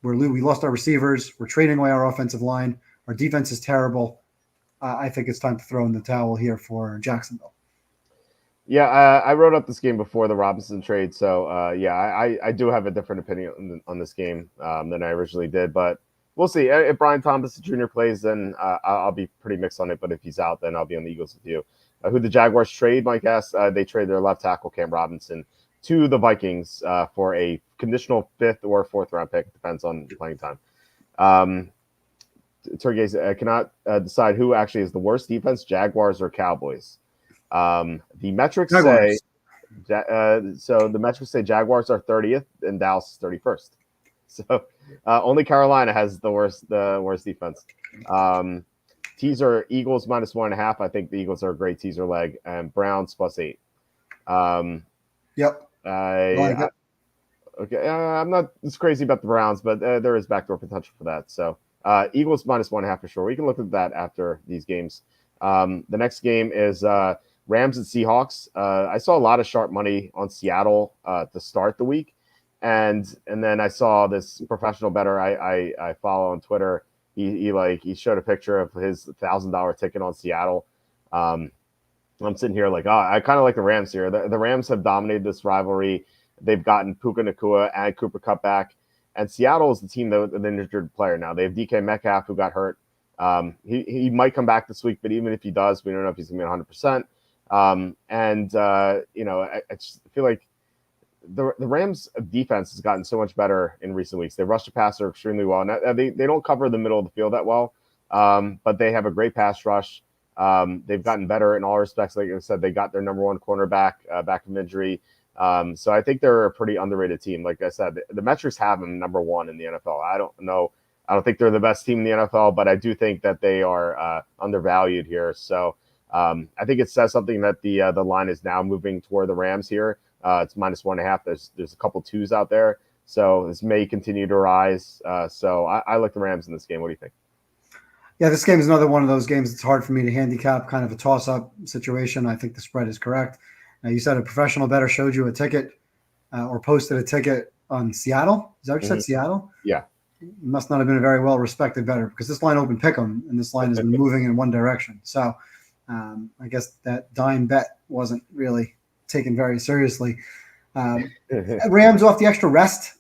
We lost our receivers. We're trading away our offensive line. Our defense is terrible. I think it's time to throw in the towel here for Jacksonville. Yeah, I wrote up this game before the Robinson trade, so I do have a different opinion on this game than I originally did, but we'll see. If Brian Thomas Jr. plays, then I'll be pretty mixed on it, but if he's out, then I'll be on the Eagles with you. Who the Jaguars trade, Mike asked, they trade their left tackle, Cam Robinson, to the Vikings for a conditional 5th or 4th round pick. Depends on playing time. Turge's cannot decide who actually is the worst defense, Jaguars or Cowboys. The metrics Jaguars. so the metrics say Jaguars are 30th and Dallas is 31st. So only Carolina has the worst defense. Teaser Eagles -1.5. I think the Eagles are a great teaser leg, and Browns +8. Yep. Okay. I'm not as crazy about the Browns, but there is backdoor potential for that. So Eagles -1.5 for sure. We can look at that after these games. The next game is Rams and Seahawks. I saw a lot of sharp money on Seattle to start the week, and then I saw this professional bettor I follow on Twitter. He showed a picture of his $1,000 ticket on Seattle. I'm sitting here like, I kind of like the Rams here. The Rams have dominated this rivalry. They've gotten Puka Nacua and Cooper Kupp back, and Seattle is the team that an injured player now. They have DK Metcalf who got hurt. He might come back this week, but even if he does, we don't know if he's going to be 100%. I just feel like the Rams defense has gotten so much better in recent weeks. They rush the passer extremely well. Now, they don't cover the middle of the field that well, but they have a great pass rush. They've gotten better in all respects. Like I said, they got their number 1 cornerback back from injury. So I think they're a pretty underrated team. Like I said, the metrics have them number 1 in the NFL. I don't know. I don't think they're the best team in the NFL, but I do think that they are undervalued here. So I think it says something that the line is now moving toward the Rams here. It's -1.5. There's a couple 2s out there. So this may continue to rise. So I like the Rams in this game. What do you think? Yeah, this game is another one of those games that's hard for me to handicap, kind of a toss-up situation. I think the spread is correct. Now, you said a professional bettor showed you a ticket or posted a ticket on Seattle. Is that what you said, Seattle? Yeah. It must not have been a very well-respected bettor because this line opened pick'em, and this line has been moving in one direction. So I guess that dime bet wasn't really taken very seriously. Rams off the extra rest.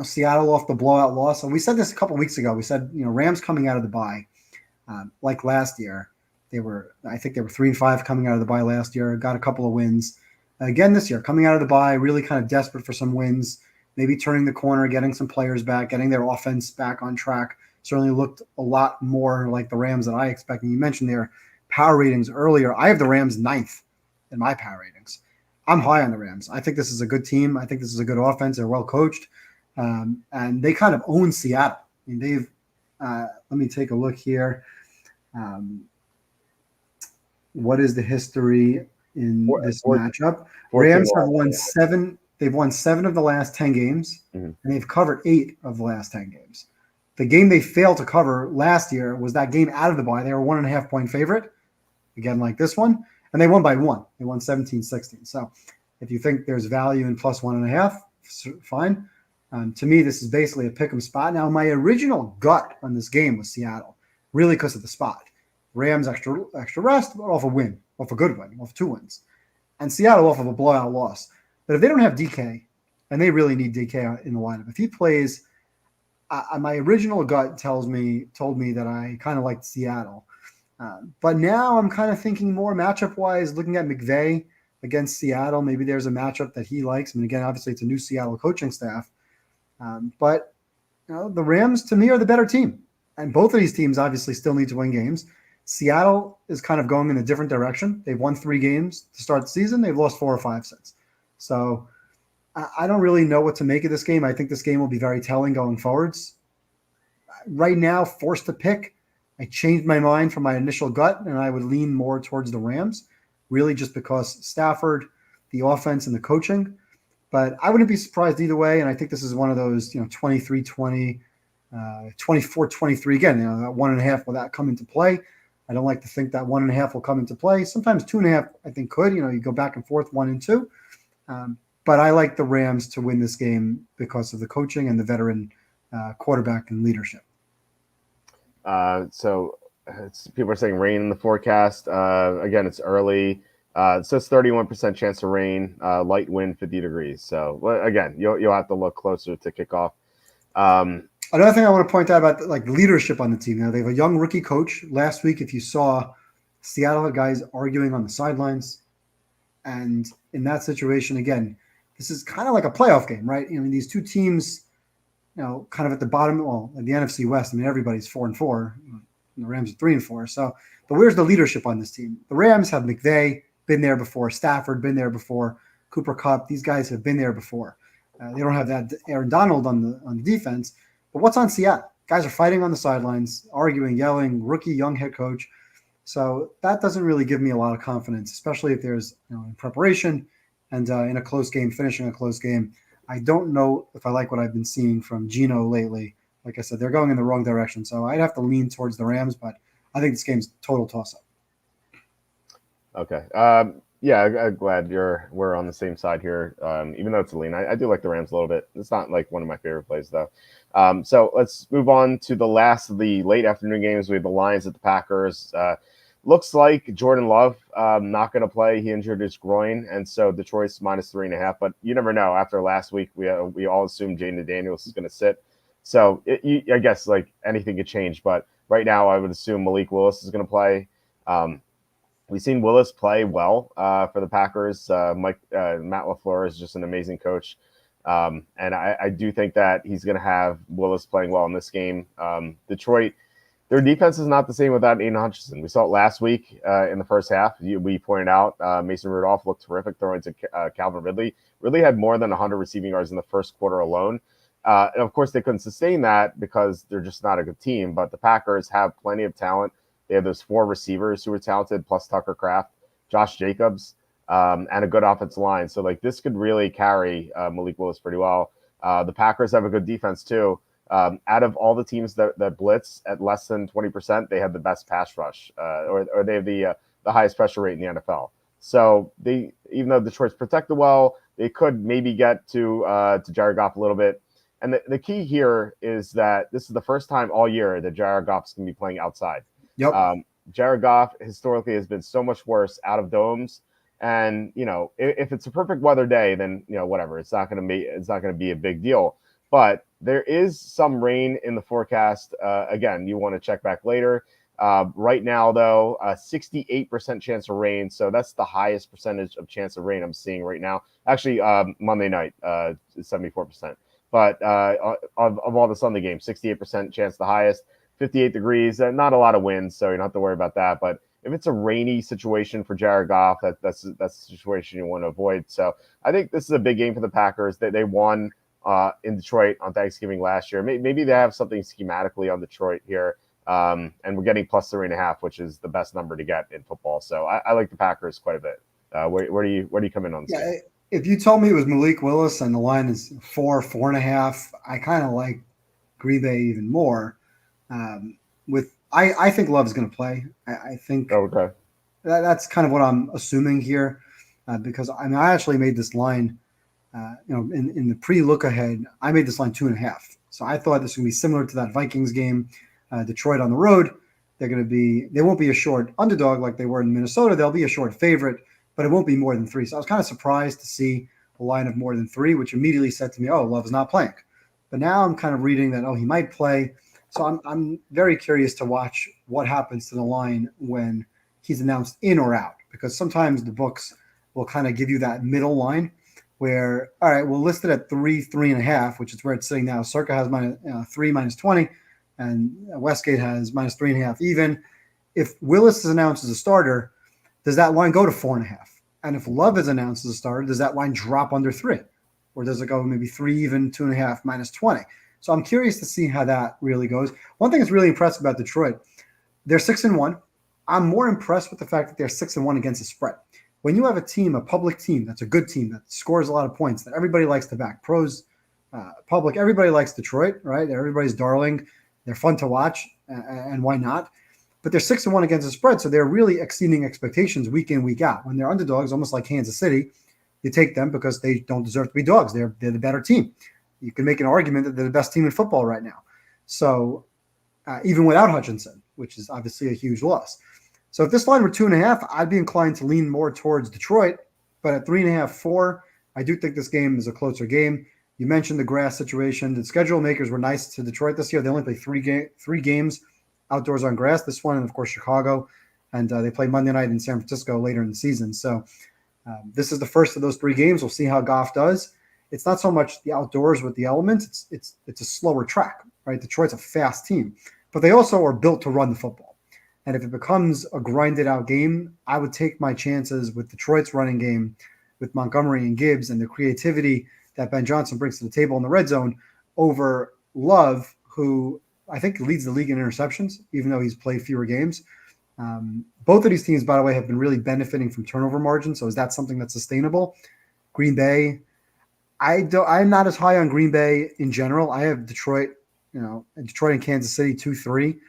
Seattle off the blowout loss. And we said this a couple of weeks ago. We said, Rams coming out of the bye, like last year. I think they were 3-5 coming out of the bye last year, got a couple of wins. Again this year, coming out of the bye, really kind of desperate for some wins, maybe turning the corner, getting some players back, getting their offense back on track. Certainly looked a lot more like the Rams that I expect. And you mentioned their power ratings earlier. I have the Rams 9th in my power ratings. I'm high on the Rams. I think this is a good team. I think this is a good offense. They're well coached. And they kind of own Seattle. I mean, let me take a look here. What is the history in this matchup? Rams have won 7. They've won 7 of the last 10 games, and they've covered 8 of the last 10 games. The game they failed to cover last year was that game out of the bye. They were 1.5-point favorite, again like this one, and they won by 1. They won 17-16. So if you think there's value in +1.5, fine. To me, this is basically a pick 'em spot. Now, my original gut on this game was Seattle, really because of the spot. Rams extra rest, but off a win. off a good win, off 2 wins, and Seattle off of a blowout loss. But if they don't have DK, and they really need DK in the lineup, if he plays, my original gut told me that I kind of liked Seattle. But now I'm kind of thinking more matchup-wise, looking at McVay against Seattle. Maybe there's a matchup that he likes. I mean, again, obviously it's a new Seattle coaching staff. But the Rams, to me, are the better team. And both of these teams obviously still need to win games. Seattle is kind of going in a different direction. They've won 3 games to start the season. They've lost 4 or 5 since. So I don't really know what to make of this game. I think this game will be very telling going forwards. Right now, forced to pick, I changed my mind from my initial gut, and I would lean more towards the Rams, really just because Stafford, the offense, and the coaching. But I wouldn't be surprised either way, and I think this is one of those 23-20, 24-23. Again, that 1.5 will that come into play. I don't like to think that 1.5 will come into play. Sometimes 2.5, I think, could. You go back and forth 1 and 2. But I like the Rams to win this game because of the coaching and the veteran quarterback and leadership. So people are saying rain in the forecast. Again, it's early. It says 31% chance of rain, light wind, 50 degrees. So again, you'll have to look closer to kickoff. Another thing I want to point out about leadership on the team. Now they have a young rookie coach. Last week, if you saw, Seattle had guys arguing on the sidelines, and in that situation, again, this is kind of like a playoff game, right? These two teams, kind of at the bottom. Well, in the NFC West, everybody's 4-4. The Rams are 3-4. So, but where's the leadership on this team? The Rams have McVay, been there before. Stafford, been there before. Cooper Kupp, these guys have been there before. They don't have that Aaron Donald on the defense. But what's on Seattle? Guys are fighting on the sidelines, arguing, yelling, rookie, young head coach. So that doesn't really give me a lot of confidence, especially if there's in preparation and in a close game, finishing a close game. I don't know if I like what I've been seeing from Geno lately. Like I said, they're going in the wrong direction. So I'd have to lean towards the Rams, but I think this game's total toss-up. Okay. Yeah, I'm glad we're on the same side here. Even though it's a lean, I do like the Rams a little bit. It's not like one of my favorite plays, though. So let's move on to the last of the late afternoon games. We have the Lions at the Packers. Looks like Jordan Love not going to play. He injured his groin, and so Detroit's -3.5. But you never know. After last week, we all assumed Jaden Daniels is going to sit. So I guess anything could change. But right now, I would assume Malik Willis is going to play. We've seen Willis play well for the Packers. Matt LaFleur is just an amazing coach. And I do think that he's going to have Willis playing well in this game. Detroit, their defense is not the same without Aiden Hutchinson. We saw it last week in the first half. We pointed out Mason Rudolph looked terrific throwing to Calvin Ridley. Ridley had more than 100 receiving yards in the first quarter alone. And, of course, they couldn't sustain that because they're just not a good team. But the Packers have plenty of talent. They have those 4 receivers who are talented, plus Tucker Kraft, Josh Jacobs, and a good offensive line. So, this could really carry Malik Willis pretty well. The Packers have a good defense, too. Out of all the teams that blitz at less than 20%, they have the best pass rush, or they have the highest pressure rate in the NFL. So, even though Detroit's protected well, they could maybe get to Jared Goff a little bit. And the key here is that this is the first time all year that Jared Goff's going to be playing outside. Yep. Jared Goff historically has been so much worse out of domes, and if it's a perfect weather day, then whatever, it's not going to be a big deal. But there is some rain in the forecast. Again, you want to check back later. Right now, though, 68% chance of rain, so that's the highest percentage of chance of rain I'm seeing right now. Actually, Monday night, 74%. But of all the Sunday games, 68% chance the highest. 58 degrees, not a lot of wind, so you don't have to worry about that. But if it's a rainy situation for Jared Goff, that's the situation you want to avoid. So I think this is a big game for the Packers. They won in Detroit on Thanksgiving last year. Maybe they have something schematically on Detroit here, and we're getting +3.5, which is the best number to get in football. So I like the Packers quite a bit. Where do you come in on this game? If you told me it was Malik Willis and the line is 4.5, I kind of like Green Bay even more. I think Love is going to play. I think okay. That's kind of what I'm assuming here, because I actually made this line, in the pre-look ahead, I made this line 2.5. So I thought this was going to be similar to that Vikings game, Detroit on the road. They won't be a short underdog like they were in Minnesota. They'll be a short favorite, but it won't be more than 3. So I was kind of surprised to see a line of more than 3, which immediately said to me, oh, Love is not playing. But now I'm kind of reading that, oh, he might play. So I'm very curious to watch what happens to the line when he's announced in or out, because sometimes the books will kind of give you that middle line where, all right, we'll list it at 3.5, which is where it's sitting now. Circa has -3 -20, and Westgate has -3.5 even. If Willis is announced as a starter, does that line go to 4.5? And if Love is announced as a starter, does that line drop under 3? Or does it go maybe 3 even, 2.5 -20? So I'm curious to see how that really goes. One thing that's really impressive about Detroit, they're 6-1. I'm more impressed with the fact that they're 6-1 against the spread. When you have a team, a public team, that's a good team that scores a lot of points, that everybody likes to back, pros, public, everybody likes Detroit, right? Everybody's darling. They're fun to watch, and why not? But they're 6-1 against the spread, so they're really exceeding expectations week in, week out. When they're underdogs, almost like Kansas City, you take them because they don't deserve to be dogs. They're the better team. You can make an argument that they're the best team in football right now. So even without Hutchinson, which is obviously a huge loss. So if this line were 2.5, I'd be inclined to lean more towards Detroit. But at 3.5, 4, I do think this game is a closer game. You mentioned the grass situation. The schedule makers were nice to Detroit this year. They only play three games outdoors on grass. This one, and of course, Chicago. And they play Monday night in San Francisco later in the season. So this is the first of those 3 games. We'll see how Goff does. It's not so much the outdoors with the elements. It's a slower track, right? Detroit's a fast team. But they also are built to run the football. And if it becomes a grinded out game, I would take my chances with Detroit's running game, with Montgomery and Gibbs and the creativity that Ben Johnson brings to the table in the red zone over Love, who I think leads the league in interceptions, even though he's played fewer games. Both of these teams, by the way, have been really benefiting from turnover margin. So is that something that's sustainable? Green Bay, I'm not as high on Green Bay in general. I have Detroit, Detroit and Kansas City 2-3.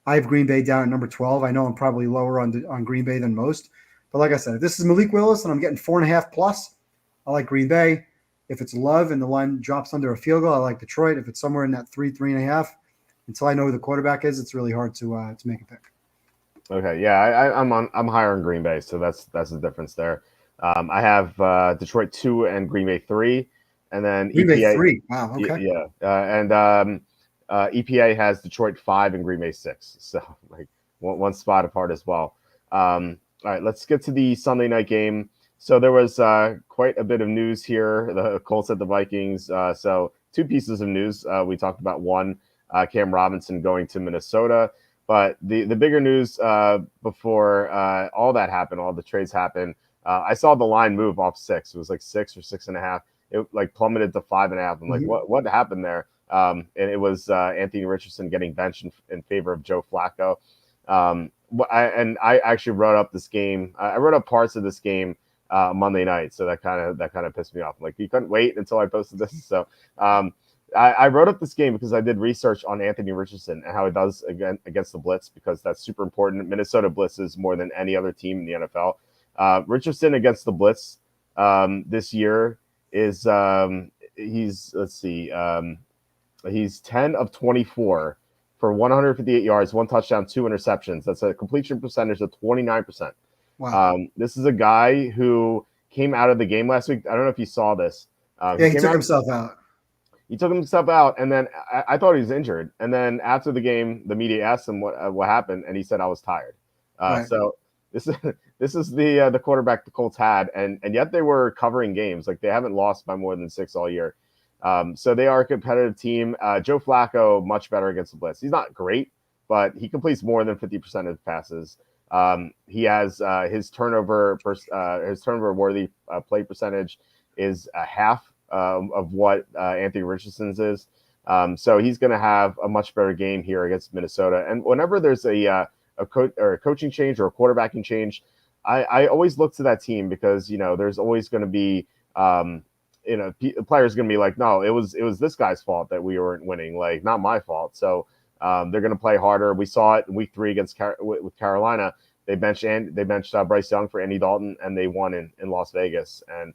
I have Green Bay down at number 12. I know I'm probably lower on Green Bay than most. But like I said, if this is Malik Willis and I'm getting 4.5 plus, I like Green Bay. If it's Love and the line drops under a field goal, I like Detroit. If it's somewhere in that 3.5, until I know who the quarterback is, it's really hard to make a pick. Okay, yeah, I'm higher on Green Bay, so that's the difference there. I have Detroit 2 and Green Bay 3, and then Green EPA, Bay 3. Wow, okay. Yeah, and EPA has Detroit 5 and Green Bay 6, so like one spot apart as well. All right, let's get to the Sunday night game. So there was quite a bit of news here. The Colts at the Vikings. So 2 pieces of news. We talked about one, Cam Robinson going to Minnesota. But the bigger news before all that happened, all the trades happened, I saw the line move off 6. It was like 6 or 6.5. It like plummeted to 5.5. I'm like, what happened there? And it was Anthony Richardson getting benched in favor of Joe Flacco. I actually wrote up this game. I wrote up parts of this game Monday night, so that kind of pissed me off. Like, you couldn't wait until I posted this. So I wrote up this game because I did research on Anthony Richardson and how he does against the blitz, because that's super important. Minnesota blitzes more than any other team in the NFL. Richardson against the blitz this year is he's 10 of 24 for 158 yards, 1 touchdown, 2 interceptions. That's a completion percentage of 29%. Wow. This is a guy who came out of the game last week. I don't know if you saw this. He took himself out. He took himself out, and then I thought he was injured. And then after the game, the media asked him what happened, and he said, "I was tired." Right. So this is the quarterback the Colts had, and yet they were covering games. Like, they haven't lost by more than 6 all year. So they are a competitive team. Joe Flacco, much better against the blitz. He's not great, but he completes more than 50% of his passes. He has his turnover worthy play percentage is a half of what Anthony Richardson's is. So he's going to have a much better game here against Minnesota. And whenever there's a coaching change or a quarterbacking change, I always look to that team, because there's always going to be players going to be like, no, it was this guy's fault that we weren't winning, like, not my fault. So they're going to play harder. We saw it in week 3 against with Carolina. They benched Bryce Young for Andy Dalton, and they won in Las Vegas. And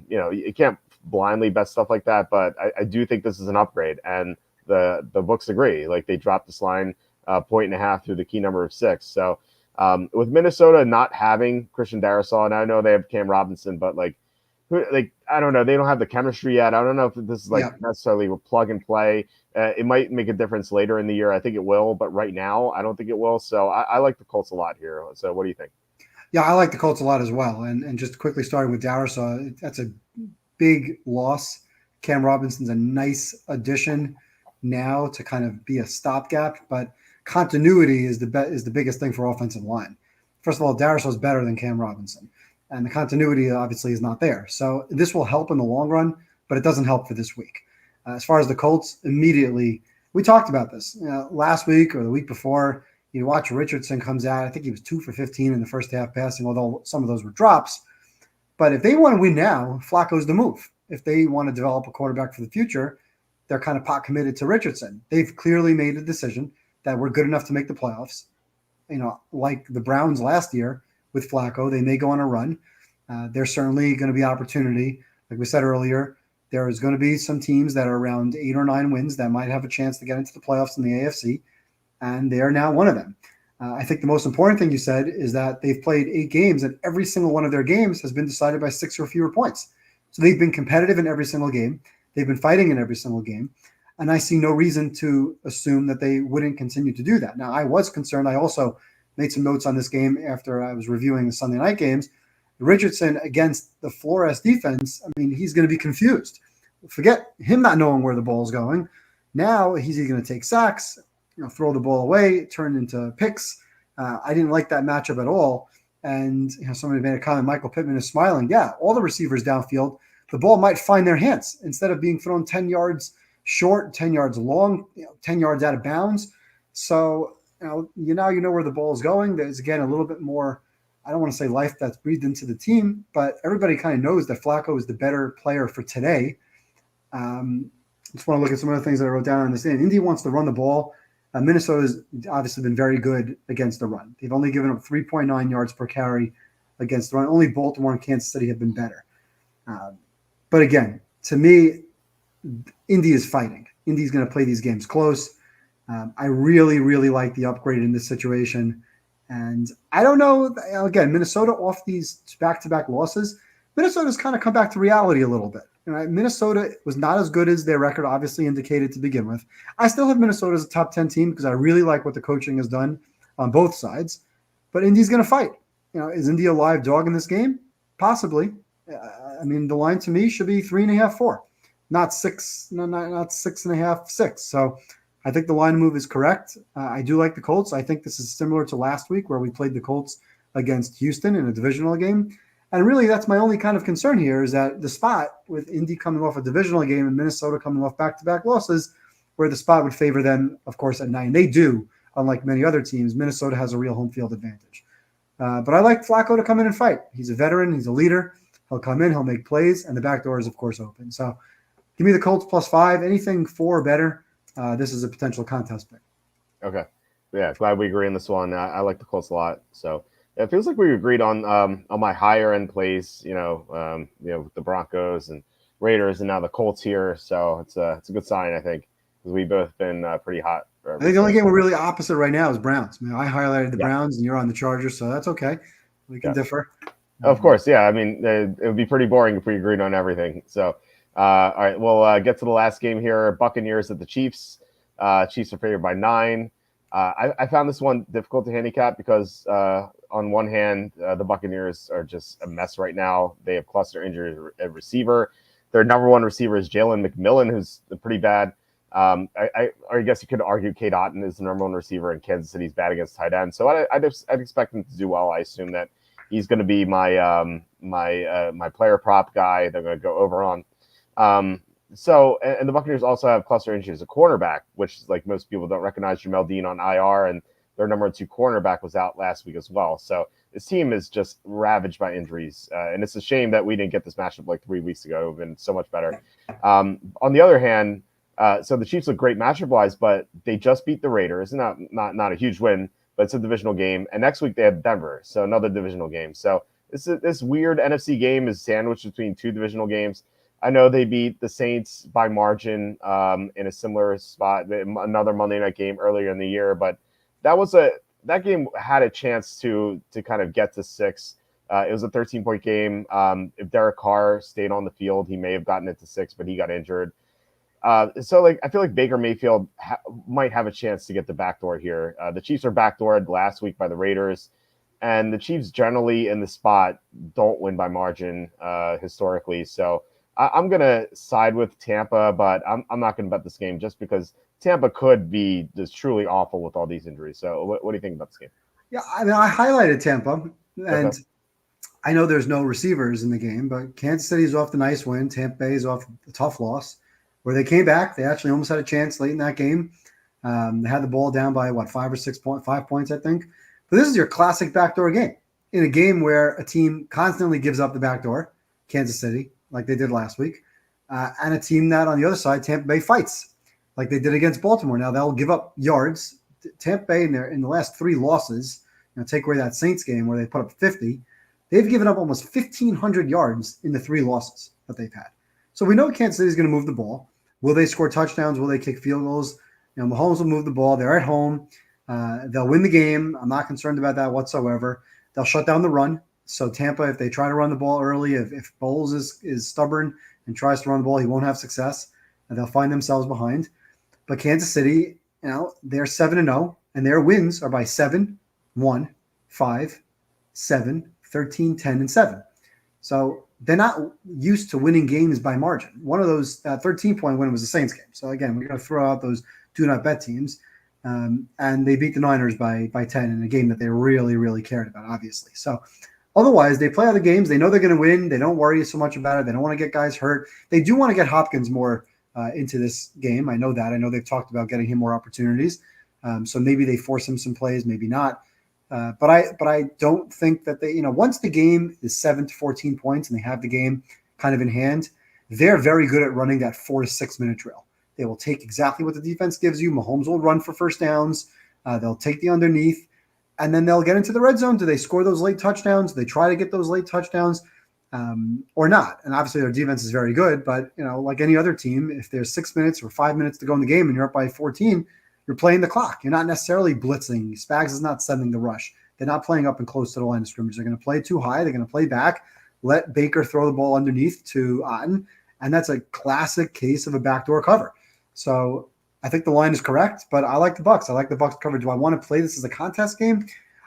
you can't blindly bet stuff like that, but I do think this is an upgrade, and the books agree. Like, they dropped this line 1.5 through the key number of 6. So with Minnesota not having Christian Darrisaw, and I know they have Cam Robinson, but like I don't know, they don't have the chemistry yet. I don't know if this is necessarily a plug and play. It might make a difference later in the year. I think it will, but right now I don't think it will. So I like the Colts a lot here. So what do you think? Yeah, I like the Colts a lot as well. And just quickly starting with Darrisaw, that's a big loss. Cam Robinson's a nice addition now to kind of be a stopgap, but continuity is the biggest thing for offensive line. First of all, Darrisaw is better than Cam Robinson, and the continuity obviously is not there. So this will help in the long run, but it doesn't help for this week. As far as the Colts, immediately we talked about this last week or the week before. You watch Richardson comes out. I think he was 2 for 15 in the first half passing, although some of those were drops. But if they want to win now, Flacco's the move. If they want to develop a quarterback for the future, they're kind of pot committed to Richardson. They've clearly made a decision that we're good enough to make the playoffs. Like the Browns last year with Flacco, they may go on a run. There's certainly going to be opportunity. Like we said earlier, there is going to be some teams that are around 8 or 9 wins that might have a chance to get into the playoffs in the AFC. And they are now one of them. I think the most important thing you said is that they've played 8 games, and every single one of their games has been decided by 6 or fewer points. So they've been competitive in every single game. They've been fighting in every single game. And I see no reason to assume that they wouldn't continue to do that. Now, I was concerned. I also made some notes on this game after I was reviewing the Sunday night games. Richardson against the Flores defense, I mean, he's going to be confused. Forget him not knowing where the ball is going. Now he's either going to take sacks, throw the ball away, turn into picks. I didn't like that matchup at all. And somebody made a comment, Michael Pittman is smiling. Yeah, all the receivers downfield, the ball might find their hands instead of being thrown 10 yards short, 10 yards long, 10 yards out of bounds. So, you know where the ball is going. There's, again, a little bit more, I don't want to say life that's breathed into the team, but everybody kind of knows that Flacco is the better player for today. Just want to look at some of the things that I wrote down on this. Indy wants to run the ball. Minnesota's obviously been very good against the run. They've only given up 3.9 yards per carry against the run. Only Baltimore and Kansas City have been better. But again, to me, Indy is fighting. Indy's going to play these games close. I really, really like the upgrade in this situation. And I don't know, again, Minnesota off these back-to-back losses, Minnesota's kind of come back to reality a little bit. Minnesota was not as good as their record obviously indicated to begin with. I still have Minnesota as a top 10 team because I really like what the coaching has done on both sides. But Indy's going to fight. Is Indy a live dog in this game? Possibly. The line to me should be 3.5, 4, not 6, not 6.5, 6. So I think the line move is correct. I do like the Colts. I think this is similar to last week where we played the Colts against Houston in a divisional game. And really, that's my only kind of concern here is that the spot with Indy coming off a divisional game and Minnesota coming off back-to-back losses, where the spot would favor them, of course, at 9. They do, unlike many other teams. Minnesota has a real home field advantage. But I like Flacco to come in and fight. He's a veteran. He's a leader. He'll come in. He'll make plays. And the back door is, of course, open. So give me the Colts +5. Anything 4 or better, this is a potential contest pick. Okay. Yeah, glad we agree on this one. I like the Colts a lot. So it feels like we agreed on my higher end plays, with the Broncos and Raiders, and now the Colts here. So it's a good sign, I think, because we've both been pretty hot. I think the only game we're really opposite right now is Browns. I highlighted the Browns, and you're on the Chargers, so that's okay. We can differ. Of course, yeah. It would be pretty boring if we agreed on everything. So, all right, we'll get to the last game here. Buccaneers at the Chiefs. Chiefs are favored by 9. I found this one difficult to handicap because on one hand, the Buccaneers are just a mess right now. They have cluster injuries at receiver. Their number one receiver is Jalen McMillan, who's pretty bad. I guess you could argue Kate Otten is the number one receiver in Kansas City's bad against tight end. So I'd expect him to do well. I assume that he's going to be my my player prop guy. They're going to go over on. So the Buccaneers also have cluster injuries, a cornerback, which is like most people don't recognize, Jamel Dean on IR, and their number 2 cornerback was out last week as well. So this team is just ravaged by injuries, and it's a shame that we didn't get this matchup like 3 weeks ago. It would have been so much better. On the other hand, so the Chiefs look great matchup-wise, but they just beat the Raiders. Not a huge win, but it's a divisional game. And next week they have Denver, so another divisional game. So this weird NFC game is sandwiched between 2 divisional games. I know they beat the Saints by margin in a similar spot, another Monday night game earlier in the year, but that game had a chance to kind of get to 6. It was a 13-point game. If Derek Carr stayed on the field, he may have gotten it to 6, but he got injured. So like I feel like Baker Mayfield might have a chance to get the backdoor here. The Chiefs are backdoored last week by the Raiders, and the Chiefs generally in the spot don't win by margin historically. So I'm gonna side with Tampa, but I'm not gonna bet this game just because Tampa could be just truly awful with all these injuries. So what do you think about this game? Yeah, I mean, I highlighted Tampa, and Okay. I know there's no receivers in the game, but Kansas City's off the nice win. Tampa Bay is off a tough loss, where they came back. They actually almost had a chance late in that game. They had the ball down by 5 points, I think. But this is your classic backdoor game, in a game where a team constantly gives up the backdoor, Kansas City, like they did last week, and a team that on the other side, Tampa Bay, fights like they did against Baltimore. Now they'll give up yards. Tampa Bay in the last 3 losses, take away that Saints game where they put up 50. They've given up almost 1,500 yards in the 3 losses that they've had. So we know Kansas City is going to move the ball. Will they score touchdowns? Will they kick field goals? Mahomes will move the ball. They're at home. They'll win the game. I'm not concerned about that whatsoever. They'll shut down the run. So Tampa, if they try to run the ball early, if Bowles is stubborn and tries to run the ball, he won't have success. And they'll find themselves behind. But Kansas City, they're 7-0, and their wins are by 7, 1, 5, 7, 13, 10, and 7. So they're not used to winning games by margin. One of those 13-point win was the Saints game. So again, we're going to throw out those do not bet teams. And they beat the Niners by 10 in a game that they really, really cared about, obviously. So otherwise, they play other games. They know they're going to win. They don't worry so much about it. They don't want to get guys hurt. They do want to get Hopkins more into this game. I know that. I know they've talked about getting him more opportunities. So maybe they force him some plays, maybe not. But I don't think that they, once the game is 7 to 14 points and they have the game kind of in hand, they're very good at running that 4 to 6 minute drill. They will take exactly what the defense gives you. Mahomes will run for first downs. They'll take the underneath, and then they'll get into the red zone. Do they score those late touchdowns? Do they try to get those late touchdowns or not? And obviously their defense is very good, but like any other team, if there's 6 minutes or 5 minutes to go in the game and you're up by 14, you're playing the clock. You're not necessarily blitzing. Spags is not sending the rush. They're not playing up and close to the line of scrimmage. They're going to play too high. They're going to play back, let Baker throw the ball underneath to Otten, and that's a classic case of a backdoor cover. So I think the line is correct, but I like the Bucs. I like the Bucs coverage. Do I want to play this as a contest game?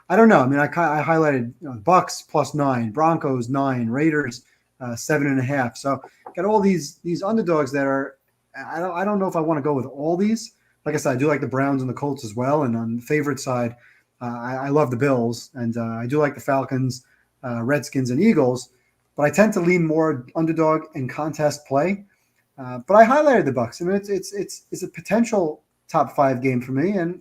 I don't know. I mean, I highlighted Bucs +9, Broncos 9, Raiders 7.5. So got all these underdogs that are. I don't know if I want to go with all these. Like I said, I do like the Browns and the Colts as well. And on the favorite side, I love the Bills, and I do like the Falcons, Redskins, and Eagles. But I tend to lean more underdog and contest play. But I highlighted the Bucs. I mean, it's a potential top 5 game for me, and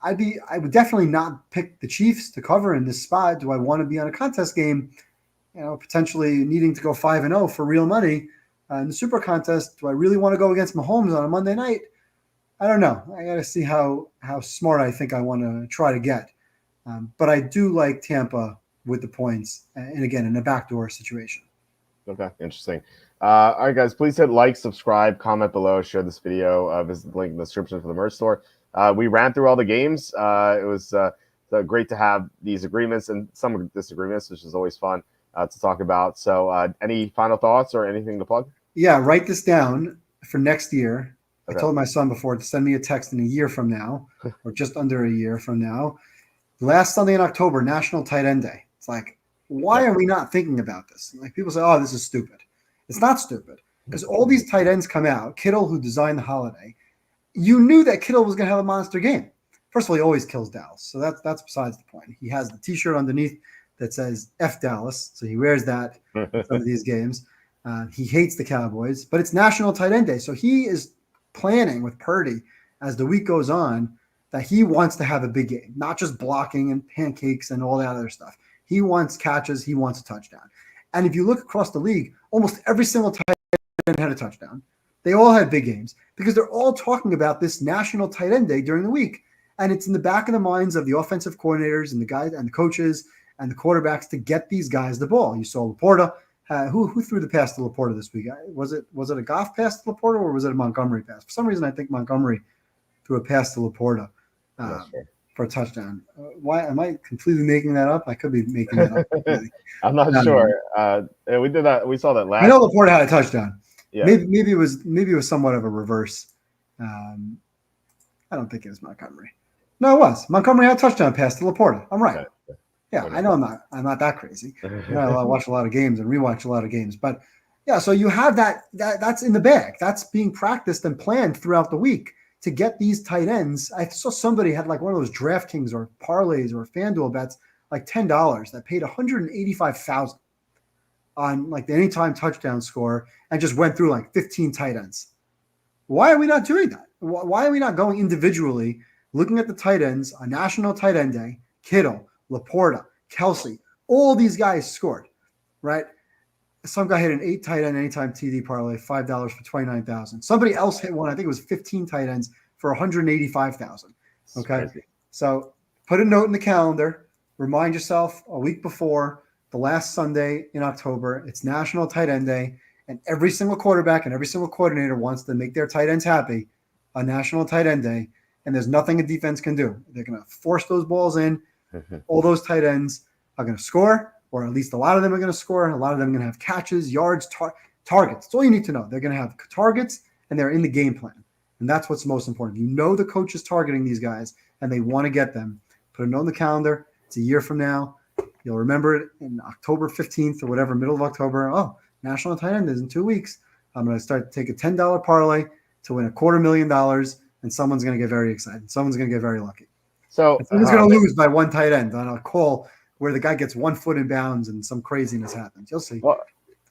I would definitely not pick the Chiefs to cover in this spot. Do I want to be on a contest game? Potentially needing to go 5-0 for real money in the Super Contest. Do I really want to go against Mahomes on a Monday night? I don't know. I got to see how smart I think I want to try to get. But I do like Tampa with the points, and again, in a backdoor situation. Okay, interesting. All right, guys, please hit like, subscribe, comment below, share this video, visit the link in the description for the merch store. We ran through all the games. It was great to have these agreements and some disagreements, which is always fun to talk about. So any final thoughts or anything to plug? Yeah, write this down for next year. Okay. I told my son before to send me a text in a year from now, or just under a year from now. Last Sunday in October, National Tight End Day. It's like, why are we not thinking about this? Like people say, oh, this is stupid. It's not stupid because all these tight ends come out. Kittle, who designed the holiday, you knew that Kittle was going to have a monster game. First of all, he always kills Dallas, so that's besides the point. He has the T-shirt underneath that says F Dallas, so he wears that in some of these games. He hates the Cowboys, but it's National Tight End Day, so he is planning with Purdy as the week goes on that he wants to have a big game, not just blocking and pancakes and all that other stuff. He wants catches. He wants a touchdown. And if you look across the league, almost every single tight end had a touchdown. They all had big games because they're all talking about this National Tight End Day during the week. And it's in the back of the minds of the offensive coordinators and the guys and the coaches and the quarterbacks to get these guys the ball. You saw Laporta. Who threw the pass to Laporta this week? Was it a Goff pass to Laporta or was it a Montgomery pass? For some reason, I think Montgomery threw a pass to Laporta. Sure. for a touchdown. Why am I completely making that up? I could be making that up completely. I'm not sure. We did that. We saw that I last. know Laporta had a touchdown. Yeah. Maybe it was somewhat of a reverse. I don't think it was Montgomery. No, it was. Montgomery had a touchdown pass to Laporta. I'm right. Yeah, I know I'm not that crazy. I watch a lot of games and rewatch a lot of games. But yeah, so you have that's in the bag. That's being practiced and planned throughout the week to get these tight ends. I saw somebody had like one of those DraftKings or parlays or FanDuel bets, like $10 that paid $185,000 on like the anytime touchdown score and just went through like 15 tight ends. Why are we not doing that? Why are we not going individually, looking at the tight ends, a national tight end day, Kittle, Laporta, Kelsey, all these guys scored, right? Some guy hit an 8 tight end anytime TD parlay, $5 for 29,000. Somebody else hit one, I think it was 15 tight ends for 185,000. Okay. So put a note in the calendar, remind yourself a week before the last Sunday in October, it's National Tight End Day, and every single quarterback and every single coordinator wants to make their tight ends happy on National Tight End Day, and there's nothing a defense can do. They're going to force those balls in. All those tight ends are going to score, or at least a lot of them are going to score. A lot of them are going to have catches, yards, targets. That's all you need to know. They're going to have targets, and they're in the game plan. And that's what's most important. You know the coach is targeting these guys, and they want to get them. Put a note on the calendar. It's a year from now. You'll remember it in October 15th or whatever, middle of October. Oh, National Tight End is in 2 weeks. I'm going to start to take a $10 parlay to win $250,000, and someone's going to get very excited. Someone's going to get very lucky. So someone's going to lose by one tight end on a call where the guy gets 1 foot in bounds and some craziness happens. You'll see. Well,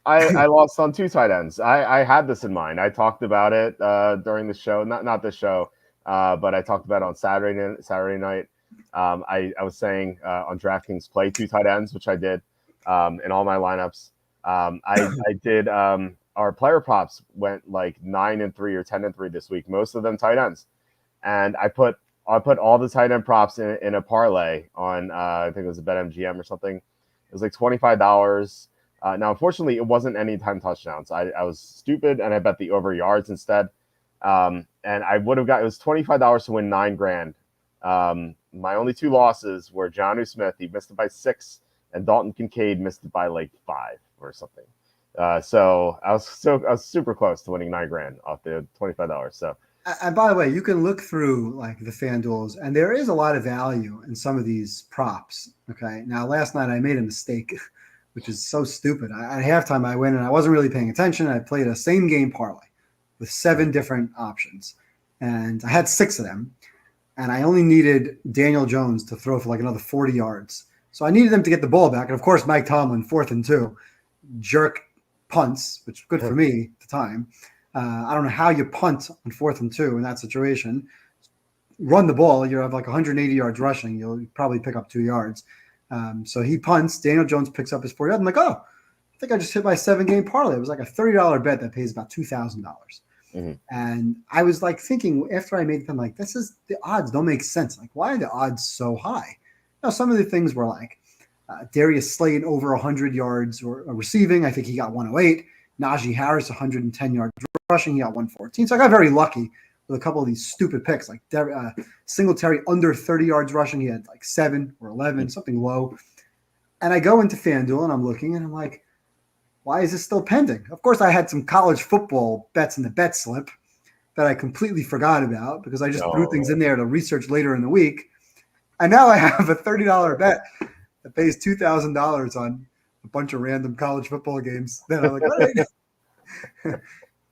I lost on 2 tight ends. I had this in mind. I talked about it during the show, not this show, but I talked about it on Saturday night. I was saying on DraftKings play 2 tight ends, which I did in all my lineups. I did our player props went like 9-3 or 10-3 this week. Most of them tight ends, and I put all the tight end props in a parlay on I think it was a BetMGM or something. It was like $25. Now, unfortunately, it wasn't anytime touchdowns. I was stupid and I bet the over yards instead. And I would have got, it was $25 to win $9,000. My only 2 losses were Jonnu Smith. He missed it by 6, and Dalton Kincaid missed it by like 5 or something. So I was super close to winning $9,000 off the $25. So. And by the way, you can look through like the FanDuels, and there is a lot of value in some of these props. Okay. Now, last night I made a mistake, which is so stupid. At halftime, I went and I wasn't really paying attention. I played a same game parlay with 7 different options, and I had 6 of them. And I only needed Daniel Jones to throw for like another 40 yards. So I needed him to get the ball back. And of course, Mike Tomlin, 4th and 2, jerk punts, which was good for me at the time. I don't know how you punt on 4th and 2 in that situation. Run the ball. You have like 180 yards rushing. You'll probably pick up 2 yards. So he punts. Daniel Jones picks up his 4 yards. I'm like, oh, I think I just hit my 7-game parlay. It was like a $30 bet that pays about $2,000. Mm-hmm. And I was like thinking after I made them, like, the odds don't make sense. Like, why are the odds so high? Now, some of the things were like Darius Slayton over 100 yards or receiving. I think he got 108. Najee Harris, 110 yards rushing. He got 114. So I got very lucky with a couple of these stupid picks, like Singletary under 30 yards rushing. He had like 7 or 11, something low. And I go into FanDuel and I'm looking and I'm like, why is this still pending? Of course, I had some college football bets in the bet slip that I completely forgot about because I just threw things in there to research later in the week. And now I have a $30 bet that pays $2,000 on a bunch of random college football games. Then I'm like, all right.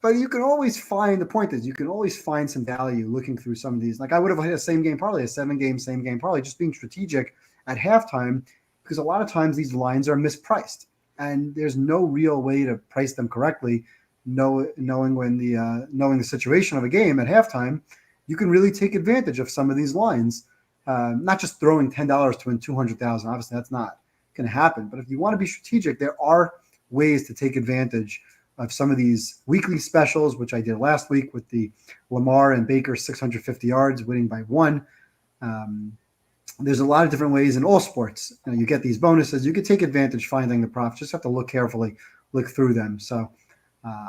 But you can always find, the point is you can always find some value looking through some of these. Like I would have hit a same game parlay, a 7-game, same game parlay, just being strategic at halftime because a lot of times these lines are mispriced. And there's no real way to price them correctly. Knowing when knowing the situation of a game at halftime, you can really take advantage of some of these lines. Not just throwing $10 to win $200,000. Obviously, that's not going to happen. But if you want to be strategic, there are ways to take advantage of some of these weekly specials, which I did last week with the Lamar and Baker 650 yards, winning by 1. There's a lot of different ways in all sports. You get these bonuses. You can take advantage finding the props. Just have to look carefully, look through them. So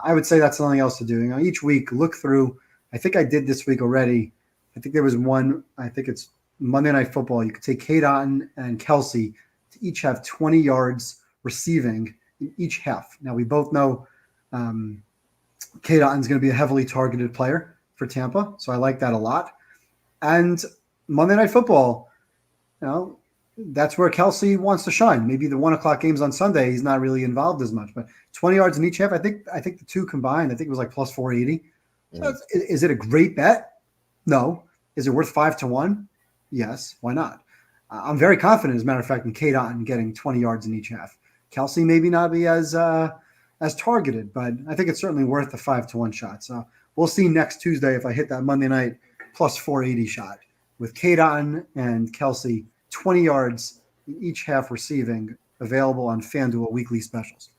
I would say that's something else to do. Each week, look through. I think I did this week already. I think there was one. I think it's Monday Night Football, you could take Kate Otten and Kelsey to each have 20 yards receiving in each half. Now, we both know Kate Otten's going to be a heavily targeted player for Tampa, so I like that a lot. And Monday Night Football, that's where Kelsey wants to shine. Maybe the 1:00 games on Sunday, he's not really involved as much, but 20 yards in each half. I think the two combined, I think it was like plus 480. So is it a great bet? No. Is it worth 5-1? Yes. Why not? I'm very confident, as a matter of fact, in Kate Otten getting 20 yards in each half. Kelsey maybe not be as targeted, but I think it's certainly worth the 5-1 shot. So we'll see next Tuesday if I hit that Monday night plus 480 shot with Kate Otten and Kelsey, 20 yards in each half receiving, available on FanDuel weekly specials.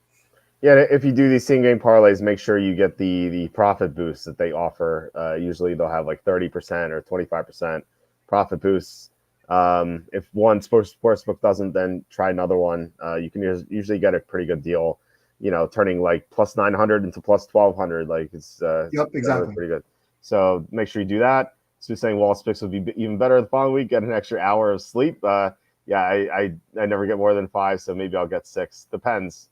Yeah, if you do these same game parlays, make sure you get the profit boost that they offer. Usually they'll have like 30% or 25% profit boosts. If one sportsbook doesn't, then try another one. You can usually get a pretty good deal, turning like plus 900 into plus 1,200. Like it's exactly pretty good. So make sure you do that. So saying Walt's picks will be even better the following week. Get an extra hour of sleep. I never get more than 5, so maybe I'll get 6. Depends.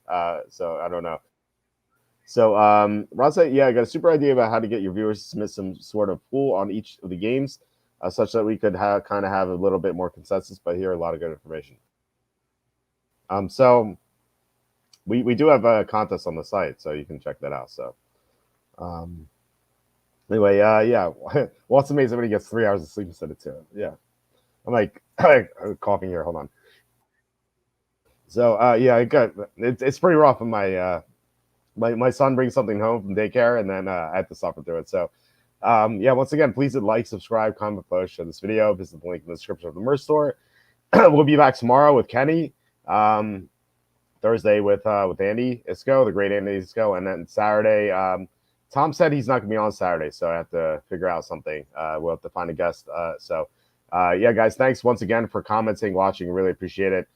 So I don't know. So Ron said, I got a super idea about how to get your viewers to submit some sort of pool on each of the games, such that we could have a little bit more consensus. But here, a lot of good information. So we do have a contest on the site, so you can check that out. So anyway, Walt's amazed when he gets 3 hours of sleep instead of 2. Yeah. I'm like coughing here. Hold on. So it's pretty rough. And my son brings something home from daycare, and then I have to suffer through it. So once again, please hit like, subscribe, comment, post, share this video. Visit the link in the description of the merch store. We'll be back tomorrow with Kenny. Thursday with Andy Isco, the great Andy Isco, and then Saturday. Tom said he's not gonna be on Saturday, so I have to figure out something. We'll have to find a guest. Guys, thanks once again for commenting, watching. Really appreciate it.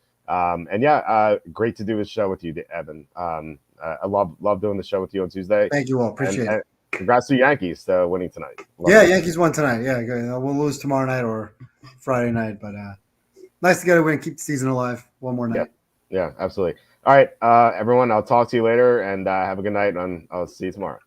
Great to do this show with you, Evan. I love doing the show with you on Tuesday. Thank you all. Appreciate it. Congrats to Yankees winning tonight. Yankees won tonight. Yeah, good. We'll lose tomorrow night or Friday night, but nice to get a win, keep the season alive one more night. Yeah, absolutely. All right, everyone, I'll talk to you later, and have a good night, and I'll see you tomorrow.